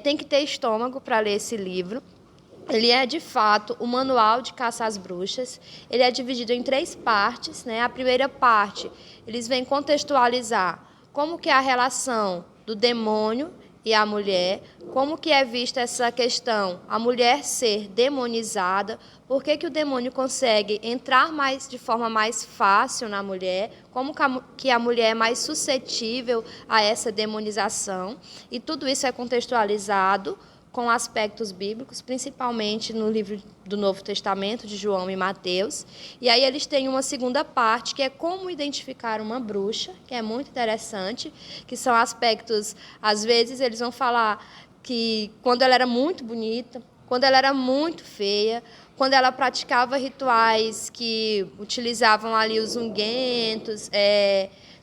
tem que ter estômago para ler esse livro. Ele é, de fato, o manual de caça às bruxas. Ele é dividido em 3 partes, né? A primeira parte, eles vêm contextualizar como que é a relação do demônio e a mulher, como que é vista essa questão, a mulher ser demonizada, por que o demônio consegue entrar de forma mais fácil na mulher, como que a mulher é mais suscetível a essa demonização. E tudo isso é contextualizado com aspectos bíblicos, principalmente no livro do Novo Testamento, de João e Mateus. E aí eles têm uma segunda parte, que é como identificar uma bruxa, que é muito interessante, que são aspectos, às vezes eles vão falar que quando ela era muito bonita, quando ela era muito feia, quando ela praticava rituais que utilizavam ali os unguentos,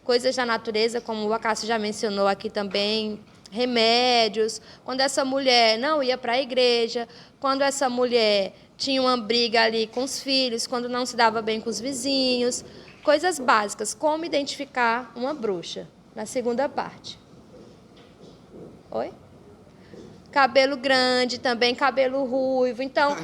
coisas da natureza, como o Acácio já mencionou aqui também, remédios, quando essa mulher não ia para a igreja, quando essa mulher tinha uma briga ali com os filhos, quando não se dava bem com os vizinhos, coisas básicas, como identificar uma bruxa, na segunda parte. Oi? Cabelo grande, também cabelo ruivo. Então,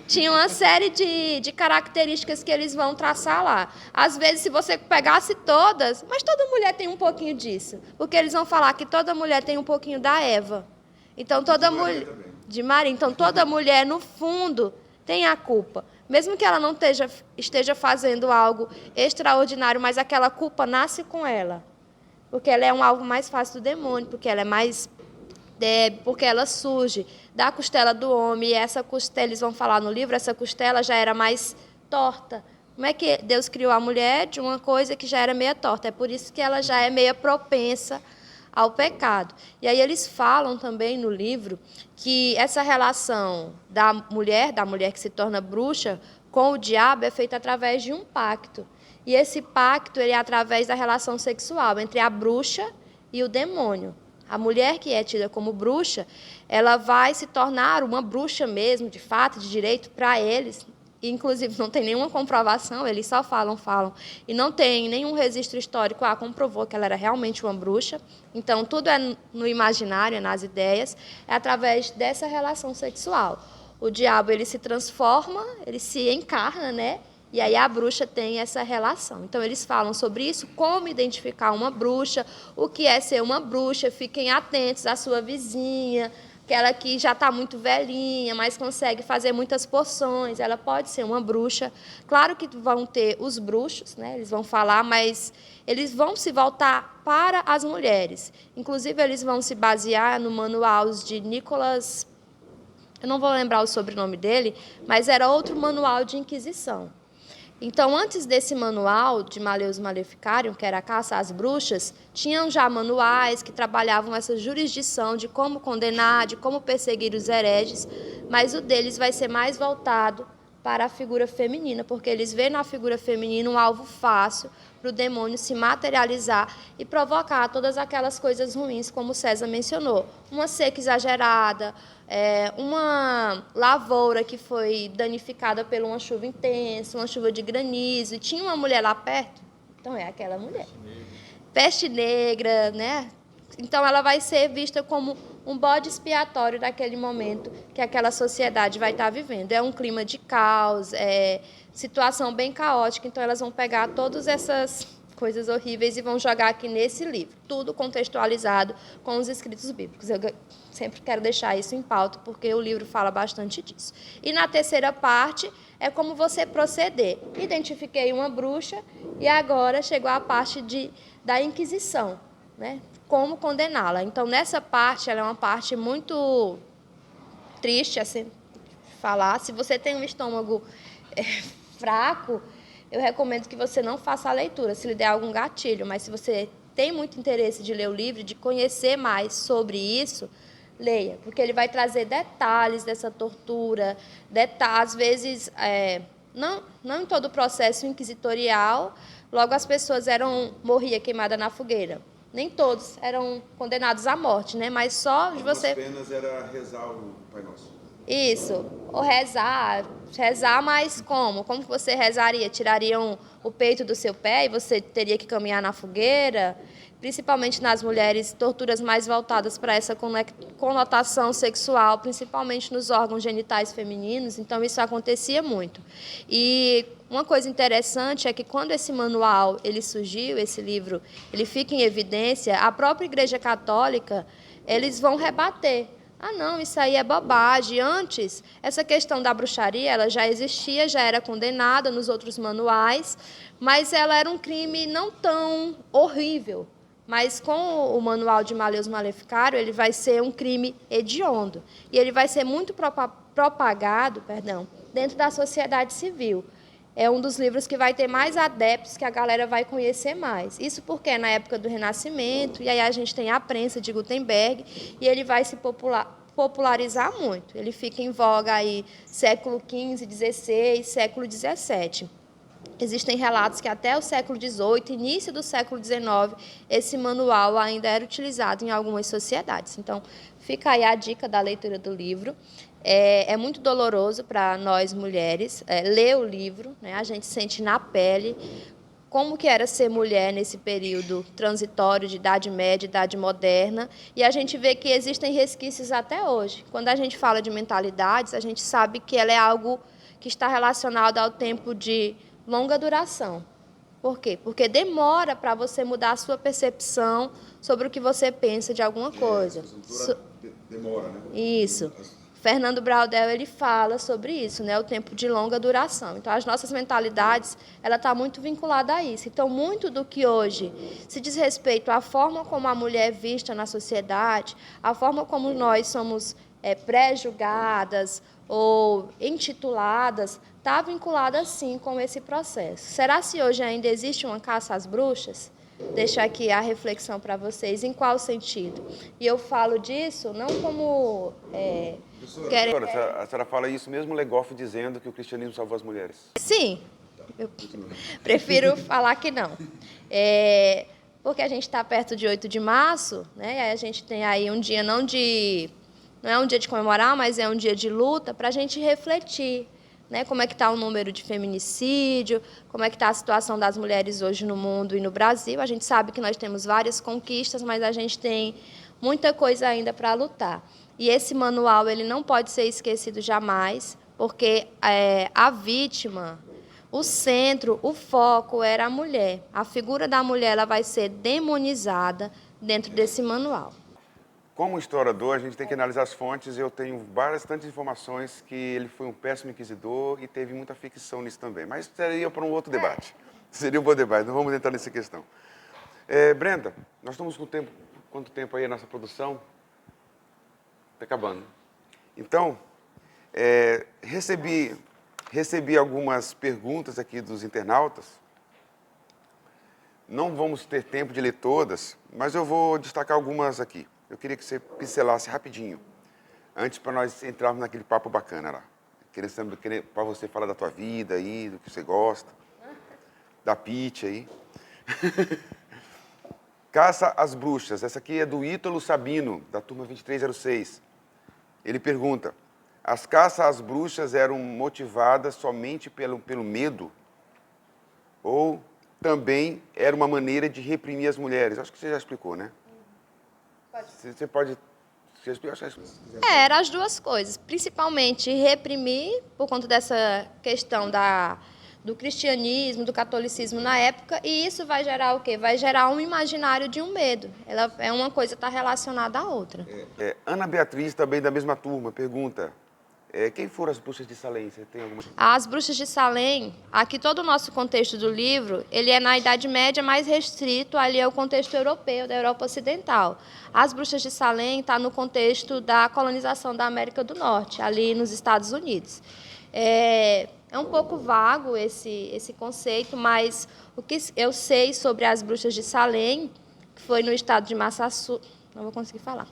tinha uma série de características que eles vão traçar lá. Às vezes, se você pegasse todas, mas toda mulher tem um pouquinho disso, porque eles vão falar que toda mulher tem um pouquinho da Eva. Então, toda mulher... De Maria. Então, toda mulher, no fundo, tem a culpa. Mesmo que ela não esteja fazendo algo extraordinário, mas aquela culpa nasce com ela. Porque ela é um alvo mais fácil do demônio, porque ela é mais... porque ela surge da costela do homem, e essa costela, eles vão falar no livro, essa costela já era mais torta. Como é que Deus criou a mulher de uma coisa que já era meia torta? É por isso que ela já é meia propensa ao pecado. E aí eles falam também no livro que essa relação da mulher que se torna bruxa, com o diabo é feita através de um pacto. E esse pacto ele é através da relação sexual entre a bruxa e o demônio. A mulher que é tida como bruxa, ela vai se tornar uma bruxa mesmo, de fato, de direito, para eles, inclusive não tem nenhuma comprovação, eles só falam, e não tem nenhum registro histórico, comprovou que ela era realmente uma bruxa. Então, tudo é no imaginário, é nas ideias, é através dessa relação sexual. O diabo, ele se transforma, ele se encarna, né? E aí a bruxa tem essa relação. Então, eles falam sobre isso, como identificar uma bruxa, o que é ser uma bruxa, fiquem atentos à sua vizinha, aquela que já está muito velhinha, mas consegue fazer muitas poções, ela pode ser uma bruxa. Claro que vão ter os bruxos, né? Eles vão falar, mas eles vão se voltar para as mulheres. Inclusive, eles vão se basear no manual de Nicolas, eu não vou lembrar o sobrenome dele, mas era outro manual de Inquisição. Então, antes desse manual de Malleus Maleficarium, que era a caça às bruxas, tinham já manuais que trabalhavam essa jurisdição de como condenar, de como perseguir os hereges, mas o deles vai ser mais voltado para a figura feminina, porque eles veem na figura feminina um alvo fácil para o demônio se materializar e provocar todas aquelas coisas ruins, como César mencionou. Uma seca exagerada, uma lavoura que foi danificada por uma chuva intensa, uma chuva de granizo, e tinha uma mulher lá perto, então é aquela mulher. Peste negra, né? Então ela vai ser vista como um bode expiatório daquele momento que aquela sociedade vai estar vivendo. É um clima de caos, situação bem caótica, então elas vão pegar todas essas coisas horríveis e vão jogar aqui nesse livro, tudo contextualizado com os escritos bíblicos. Eu sempre quero deixar isso em pauta, porque o livro fala bastante disso. E na terceira parte é como você proceder. Identifiquei uma bruxa e agora chegou a parte da Inquisição, né? Como condená-la. Então, nessa parte, ela é uma parte muito triste, assim, falar. Se você tem um estômago fraco, eu recomendo que você não faça a leitura, se lhe der algum gatilho. Mas se você tem muito interesse de ler o livro, de conhecer mais sobre isso, leia, porque ele vai trazer detalhes dessa tortura, às vezes, não em todo o processo inquisitorial, logo as pessoas morriam queimadas na fogueira. Nem todos eram condenados à morte, né? Mas só de você... As penas era rezar o Pai Nosso. Isso, ou rezar, mas como? Como que você rezaria? Tirariam o peito do seu pé e você teria que caminhar na fogueira? Principalmente nas mulheres, torturas mais voltadas para essa conotação sexual, principalmente nos órgãos genitais femininos, então isso acontecia muito. E uma coisa interessante é que quando esse manual ele surgiu, esse livro, ele fica em evidência, a própria Igreja Católica, eles vão rebater. Ah, não, isso aí é bobagem. Antes, essa questão da bruxaria, ela já existia, já era condenada nos outros manuais, mas ela era um crime não tão horrível. Mas com o manual de Malleus Maleficarium, ele vai ser um crime hediondo. E ele vai ser muito propagado, dentro da sociedade civil. É um dos livros que vai ter mais adeptos, que a galera vai conhecer mais. Isso porque é na época do Renascimento, e aí a gente tem a prensa de Gutenberg, e ele vai se popularizar muito. Ele fica em voga aí século XV, XVI, século XVII. Existem relatos que até o século XVIII, início do século XIX, esse manual ainda era utilizado em algumas sociedades. Então, fica aí a dica da leitura do livro. É muito doloroso para nós mulheres ler o livro, né? A gente sente na pele como que era ser mulher nesse período transitório de Idade Média, Idade Moderna, e a gente vê que existem resquícios até hoje. Quando a gente fala de mentalidades, a gente sabe que ela é algo que está relacionado ao tempo de longa duração. Por quê? Porque demora para você mudar a sua percepção sobre o que você pensa de alguma coisa. Demora, né? Isso. Fernando Braudel, ele fala sobre isso, né? O tempo de longa duração. Então, as nossas mentalidades, ela está muito vinculada a isso. Então, muito do que hoje se diz respeito à forma como a mulher é vista na sociedade, a forma como nós somos pré-julgadas ou intituladas, está vinculada, sim, com esse processo. Será se hoje ainda existe uma caça às bruxas? Deixar aqui a reflexão para vocês. Em qual sentido? E eu falo disso não como... Professora, a senhora fala isso mesmo, Legoff dizendo que o cristianismo salvou as mulheres? Sim, eu prefiro falar que não. Porque a gente está perto de 8 de março, né? A gente tem aí um dia não é um dia de comemorar, mas é um dia de luta para a gente refletir. né, como é que está o número de feminicídio, como é que está a situação das mulheres hoje no mundo e no Brasil. A gente sabe que nós temos várias conquistas, mas a gente tem muita coisa ainda para lutar. E esse manual ele não pode ser esquecido jamais, porque a vítima, o centro, o foco era a mulher. A figura da mulher ela vai ser demonizada dentro desse manual. Como historiador, a gente tem que analisar as fontes. Eu tenho tantas informações que ele foi um péssimo inquisidor e teve muita ficção nisso também. Mas seria para um outro debate. Seria um bom debate, não vamos entrar nessa questão. Brenda, nós estamos com tempo. Quanto tempo aí a nossa produção? Está acabando. Então, recebi algumas perguntas aqui dos internautas. Não vamos ter tempo de ler todas, mas eu vou destacar algumas aqui. Eu queria que você pincelasse rapidinho, antes para nós entrarmos naquele papo bacana lá. Queria para você falar da tua vida aí, do que você gosta, da Pitty aí. Caça às Bruxas. Essa aqui é do Ítalo Sabino, da turma 2306. Ele pergunta, as caças às bruxas eram motivadas somente pelo medo? Ou também era uma maneira de reprimir as mulheres? Acho que você já explicou, né? Você pode... Eram as duas coisas. Principalmente reprimir, por conta dessa questão do cristianismo, do catolicismo na época, e isso vai gerar o quê? Vai gerar um imaginário de um medo. Uma coisa está relacionada à outra. Ana Beatriz, também da mesma turma, pergunta, quem foram as bruxas de Salem? Você tem alguma... As bruxas de Salem, aqui todo o nosso contexto do livro, ele é na Idade Média mais restrito ali ao contexto europeu, da Europa Ocidental. As bruxas de Salem está no contexto da colonização da América do Norte, ali nos Estados Unidos. É um pouco vago esse conceito, mas o que eu sei sobre as bruxas de Salem, que foi no estado de Massachusetts... Não vou conseguir falar.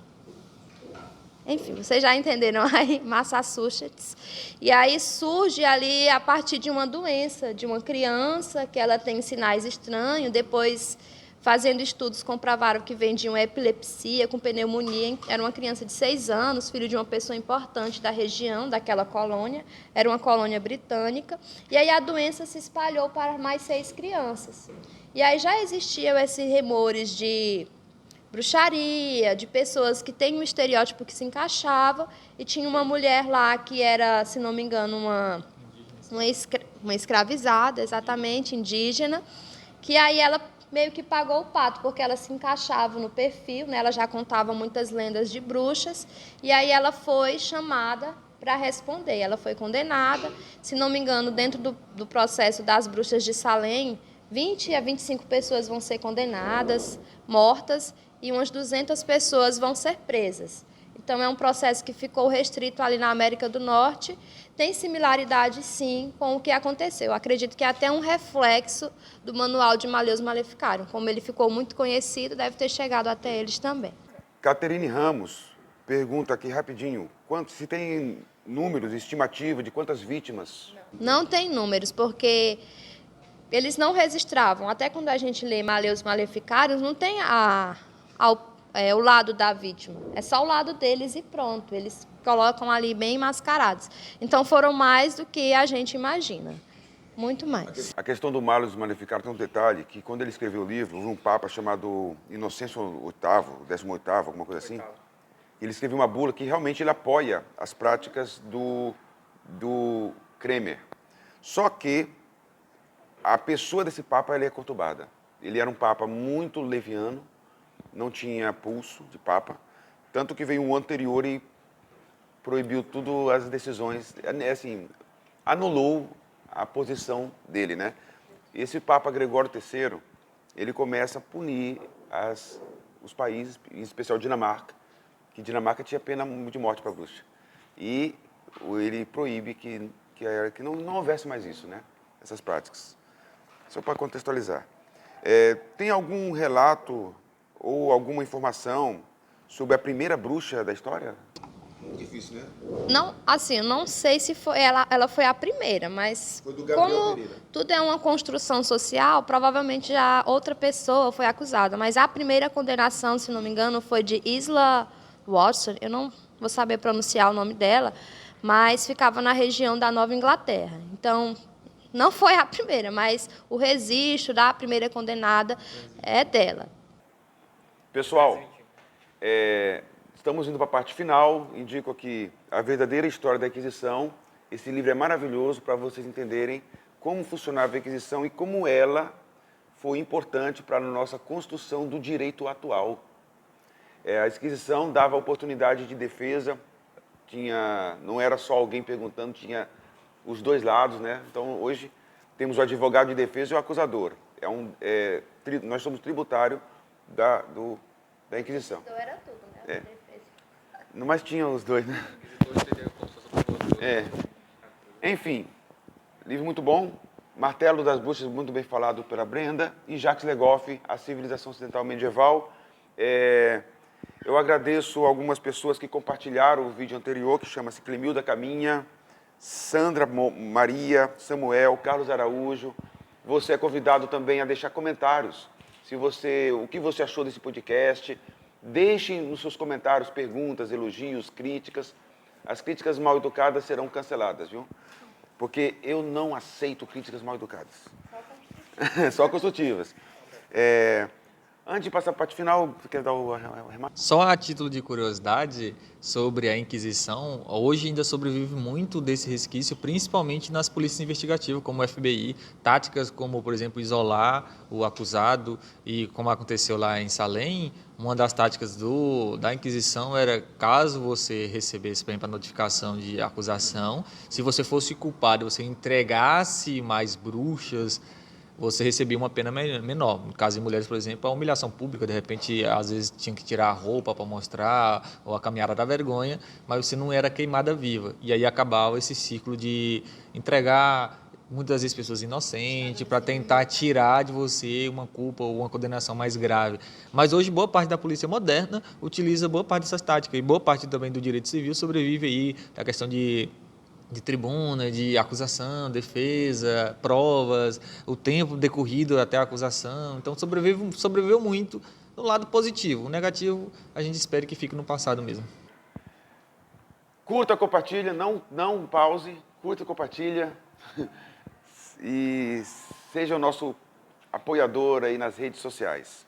Enfim, vocês já entenderam aí, Massachusetts. E aí surge ali a partir de uma doença, de uma criança, que ela tem sinais estranhos, depois, fazendo estudos, comprovaram que vem de uma epilepsia com pneumonia. Era uma criança de 6 anos, filho de uma pessoa importante da região, daquela colônia, era uma colônia britânica, e aí a doença se espalhou para mais 6 crianças. E aí já existiam esses rumores de bruxaria, de pessoas que têm um estereótipo que se encaixava, e tinha uma mulher lá que era, se não me engano, uma escravizada, exatamente, indígena, que aí ela meio que pagou o pato, porque ela se encaixava no perfil, né? Ela já contava muitas lendas de bruxas, e aí ela foi chamada para responder. Ela foi condenada, se não me engano, dentro do processo das bruxas de Salem, 20 a 25 pessoas vão ser condenadas, mortas, e umas 200 pessoas vão ser presas. Então, é um processo que ficou restrito ali na América do Norte. Tem similaridade, sim, com o que aconteceu. Acredito que é até um reflexo do manual de Malleus Maleficarum. Como ele ficou muito conhecido, deve ter chegado até eles também. Caterine Ramos pergunta aqui rapidinho, se tem números, estimativa de quantas vítimas? Não tem números, porque eles não registravam. Até quando a gente lê Malleus Maleficarum, não tem o lado da vítima. É só o lado deles e pronto. Eles colocam ali bem mascarados. Então, foram mais do que a gente imagina. Muito mais. A questão do Malleus Maleficarum tem um detalhe, que quando ele escreveu o livro, houve um papa chamado Inocêncio VIII, 18º, alguma coisa assim. Ele escreveu uma bula que realmente ele apoia as práticas do Kremer. Só que a pessoa desse papa ela é conturbada. Ele era um papa muito leviano, não tinha pulso de papa, tanto que veio um anterior e proibiu tudo as decisões, assim, anulou a posição dele, né? Esse Papa Gregório III, ele começa a punir os países, em especial Dinamarca, que Dinamarca tinha pena de morte para a bruxa. E ele proíbe que não houvesse mais isso, né? Essas práticas. Só para contextualizar. Tem algum relato ou alguma informação sobre a primeira bruxa da história? Difícil, né? Não, assim, eu não sei se foi ela foi a primeira, mas Foi do Gabriel como Pereira. tudo é uma construção social, provavelmente já outra pessoa foi acusada. Mas a primeira condenação, se não me engano, foi de Isla Watson. Eu não vou saber pronunciar o nome dela, mas ficava na região da Nova Inglaterra. Então, não foi a primeira, mas o registro da primeira condenada é dela. Pessoal, estamos indo para a parte final. Indico aqui A Verdadeira História da Inquisição. Esse livro é maravilhoso para vocês entenderem como funcionava a Inquisição e como ela foi importante para a nossa construção do direito atual. A Inquisição dava oportunidade de defesa, não era só alguém perguntando, tinha os dois lados, né? Então, hoje, temos o advogado de defesa e o acusador. Nós somos tributário da Inquisição. Então era tudo, né? Mas tinha os dois, né? Enfim, livro muito bom. Martelo das Bruxas, muito bem falado pela Brenda. E Jacques Le Goff, A Civilização Ocidental Medieval. Eu agradeço algumas pessoas que compartilharam o vídeo anterior, que chama-se Clemilda Caminha, Sandra Maria, Samuel, Carlos Araújo. Você é convidado também a deixar comentários. O que você achou desse podcast? Deixem nos seus comentários perguntas, elogios, críticas. As críticas mal educadas serão canceladas, viu? Porque eu não aceito críticas mal educadas. Só construtivas. Antes de passar para a parte final, você quer dar o remate? Só a título de curiosidade sobre a Inquisição, hoje ainda sobrevive muito desse resquício, principalmente nas polícias investigativas, como o FBI, táticas como, por exemplo, isolar o acusado, e como aconteceu lá em Salem, uma das táticas da Inquisição era, caso você recebesse, por exemplo, a notificação de acusação, se você fosse culpado, você entregasse mais bruxas, você recebia uma pena menor. No caso de mulheres, por exemplo, a humilhação pública, de repente, às vezes tinha que tirar a roupa para mostrar, ou a caminhada da vergonha, mas você não era queimada viva. E aí acabava esse ciclo de entregar, muitas vezes, pessoas inocentes, para tentar tirar de você uma culpa ou uma condenação mais grave. Mas hoje, boa parte da polícia moderna utiliza boa parte dessas táticas, e boa parte também do direito civil sobrevive aí da questão de tribuna, de acusação, defesa, provas, o tempo decorrido até a acusação. Então, sobreviveu muito no lado positivo. O negativo, a gente espera que fique no passado mesmo. Curta, compartilha, não pause, curta, compartilha e seja o nosso apoiador aí nas redes sociais.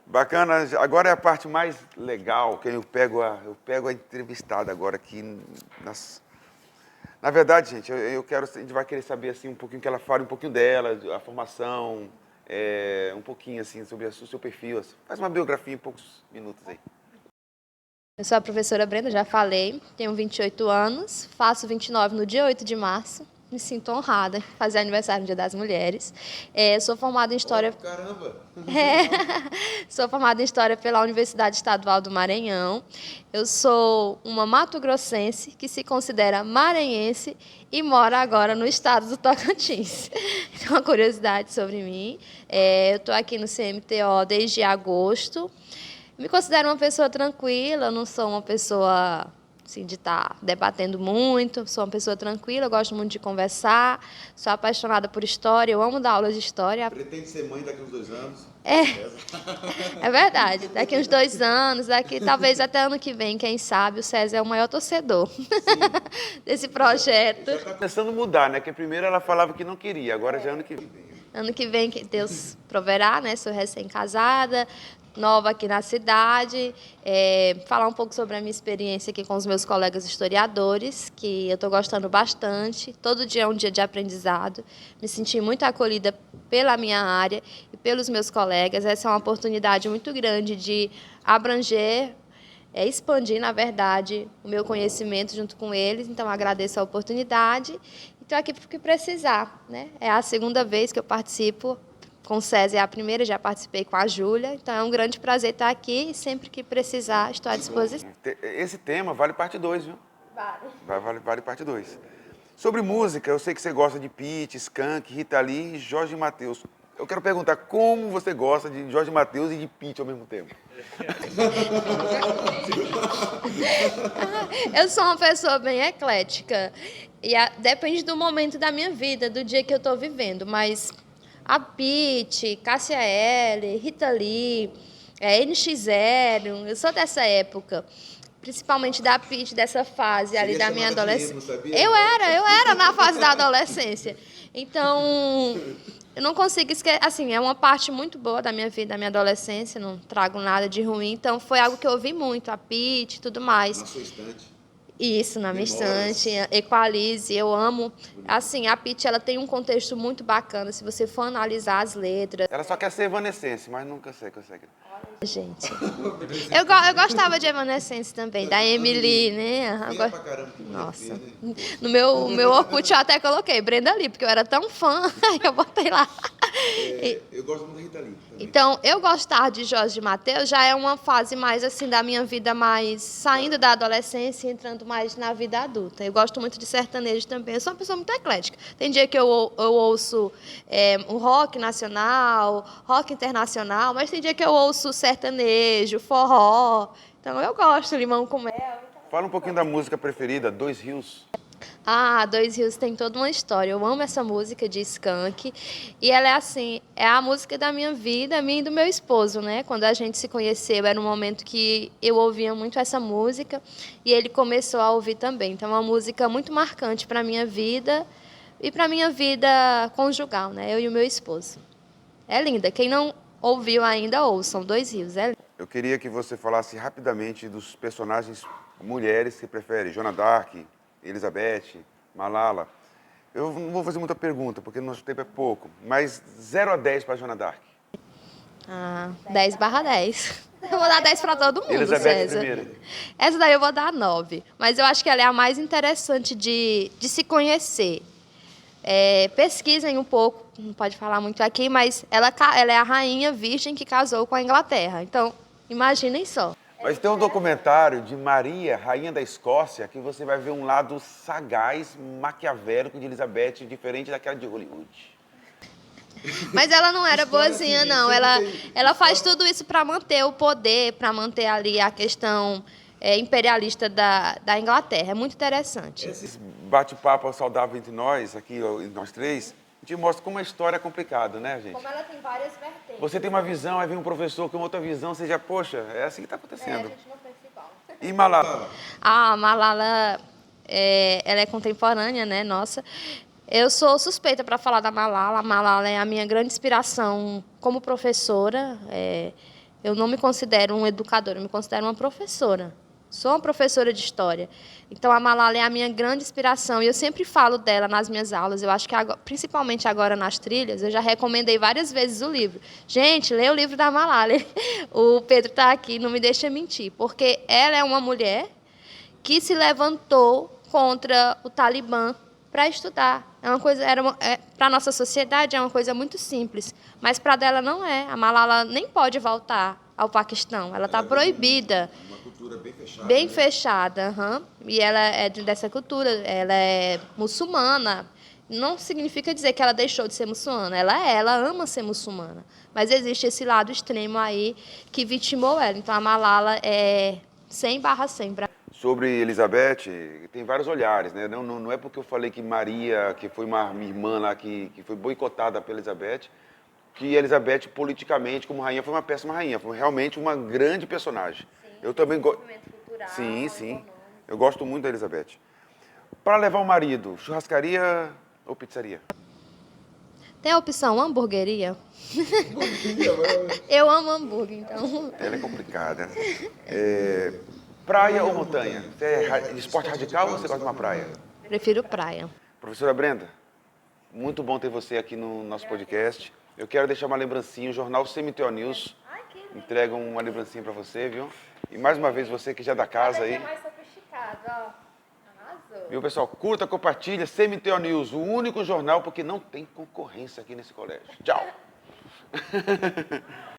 Bacana, agora é a parte mais legal, que eu pego a entrevistada agora aqui. Na verdade, gente, a gente vai querer saber assim, um pouquinho, que ela fale um pouquinho dela, a formação, um pouquinho assim, sobre o seu perfil. Assim. Faz uma biografia em poucos minutos aí. Eu sou a professora Brenda, já falei, tenho 28 anos, faço 29 no dia 8 de março. Me sinto honrada em fazer aniversário no Dia das Mulheres. Sou formada em História... Oh, caramba! Sou formada em História pela Universidade Estadual do Maranhão. Eu sou uma mato-grossense que se considera maranhense e mora agora no estado do Tocantins. Então, uma curiosidade sobre mim. Eu estou aqui no CMTO desde agosto. Me considero uma pessoa tranquila, não sou uma pessoa... assim, de estar debatendo muito, sou uma pessoa tranquila, gosto muito de conversar, sou apaixonada por história, eu amo dar aulas de história. Pretende ser mãe daqui a uns 2 anos? É verdade, daqui a uns 2 anos, talvez até ano que vem, quem sabe, o César é o maior torcedor desse projeto. Já está começando a mudar, né? Porque primeiro ela falava que não queria, agora já é ano que vem. Ano que vem, Deus proverá, né? Sou recém-casada, nova aqui na cidade, falar um pouco sobre a minha experiência aqui com os meus colegas historiadores, que eu estou gostando bastante. Todo dia é um dia de aprendizado. Me senti muito acolhida pela minha área e pelos meus colegas. Essa é uma oportunidade muito grande de abranger, expandir, na verdade, o meu conhecimento junto com eles. Então, agradeço a oportunidade. Estou aqui porque precisar, né? É a segunda vez que eu participo. Com o César é a primeira, já participei com a Júlia. Então, é um grande prazer estar aqui e sempre que precisar, estou à disposição. Esse tema vale parte 2, viu? Vale parte 2. Sobre música, eu sei que você gosta de Pitty, Skank, Rita Lee e Jorge Mateus. Eu quero perguntar como você gosta de Jorge Mateus e de Pitty ao mesmo tempo. Eu sou uma pessoa bem eclética. E depende do momento da minha vida, do dia que eu estou vivendo. Mas... a Pitty, Cássia Eller, Rita Lee, NX Zero, eu sou dessa época. principalmente da Pitty, dessa fase ali da minha adolescência. Sabia? Eu era na fase da adolescência. Então, eu não consigo esquecer, assim, é uma parte muito boa da minha vida, da minha adolescência, não trago nada de ruim, então foi algo que eu ouvi muito, a Pitty e tudo mais. Na sua estante. Isso, na minha Memórias. estante, Equalize, eu amo. Assim, a Pitty, ela tem um contexto muito bacana, se você for analisar as letras. Ela só quer ser Evanescence, mas nunca consegue. Gente, eu gostava de Evanescence também, da Emily, né? Feia pra caramba que mulher Nossa. feia, né? No meu Orkut eu até coloquei Brenda Lee, porque eu era tão fã, aí eu botei lá. Eu gosto muito da Rita Lee também. Então, eu gostar de Jorge Mateus já é uma fase mais assim da minha vida, mais saindo da adolescência e entrando mais na vida adulta. Eu gosto muito de sertanejo também. Eu sou uma pessoa muito eclética. Tem dia que eu ouço um rock nacional, rock internacional, mas tem dia que eu ouço sertanejo, forró. Então, eu gosto, limão com mel. Fala um pouquinho da música preferida, Dois Rios. Ah, Dois Rios tem toda uma história. Eu amo essa música de Skank. E ela é assim, é a música da minha vida, minha e do meu esposo, né? Quando a gente se conheceu, era um momento que eu ouvia muito essa música e ele começou a ouvir também. Então, é uma música muito marcante para a minha vida e para a minha vida conjugal, né? Eu e o meu esposo. É linda. Quem não ouviu ainda, ouçam. Dois Rios. É linda. Eu queria que você falasse rapidamente dos personagens mulheres que prefere, Joana Dark, Elizabeth, Malala. Eu não vou fazer muita pergunta, porque nosso tempo é pouco, mas 0 a 10 para Joana Dark. 10/10. Eu vou dar 10 para todo mundo, Elizabeth César. primeira. Essa daí eu vou dar 9. Mas eu acho que ela é a mais interessante de se conhecer. Pesquisem um pouco, não pode falar muito aqui, mas ela é a rainha virgem que casou com a Inglaterra. Então, imaginem só. Mas tem um documentário de Maria, rainha da Escócia, que você vai ver um lado sagaz, maquiavélico de Elizabeth, diferente daquela de Hollywood. Mas ela não era História, boazinha, assim, não. sempre Ela faz tudo isso para manter o poder, para manter ali a questão imperialista da Inglaterra. É muito interessante. Esse bate-papo saudável entre nós, aqui, nós três, a gente mostra como a história é complicada, né, gente? Como ela tem várias vertentes. Você tem uma visão, aí vem um professor com outra visão, você já, poxa, é assim que está acontecendo. não pensa igual. E Malala? A Malala, ela é contemporânea, né, nossa. Eu sou suspeita para falar da Malala. A Malala é a minha grande inspiração como professora. Eu não me considero uma educadora, eu me considero uma professora. Sou uma professora de história. Então, a Malala é a minha grande inspiração. E eu sempre falo dela nas minhas aulas. Eu acho que, principalmente agora nas trilhas, eu já recomendei várias vezes o livro. Gente, lê o livro da Malala. O Pedro está aqui, não me deixa mentir. Porque ela é uma mulher que se levantou contra o Talibã para estudar. Para a nossa sociedade é uma coisa muito simples. Mas para dela não é. A Malala nem pode voltar ao Paquistão. Ela está proibida. Uma cultura bem fechada. Bem né? fechada, e ela é dessa cultura, ela é muçulmana. Não significa dizer que ela deixou de ser muçulmana, ela ama ser muçulmana. Mas existe esse lado extremo aí que vitimou ela. Então a Malala é 100/100. Sobre Elizabeth, tem vários olhares, né? Não é porque eu falei que Maria, que foi uma irmã lá que foi boicotada pela Elizabeth, que Elizabeth, politicamente, como rainha, foi uma péssima rainha. Foi realmente uma grande personagem. Sim, eu também gosto. cultural, Sim. econômico. Eu gosto muito da Elizabeth. Para levar o marido, churrascaria ou pizzaria? Tem a opção hamburgueria? Eu amo hambúrguer, então. Ela é complicada. Praia ou montanha? Você é de esporte radical ou você gosta de uma praia? Prefiro praia. Professora Brenda, muito bom ter você aqui no nosso podcast. Eu quero deixar uma lembrancinha, o jornal Cemitério News entrega uma lembrancinha para você, viu? E mais uma vez, você que já é da casa aí. mais sofisticado, ó. Arrasou. Viu, pessoal? Curta, compartilha, Cemitério News, o único jornal, porque não tem concorrência aqui nesse colégio. Tchau!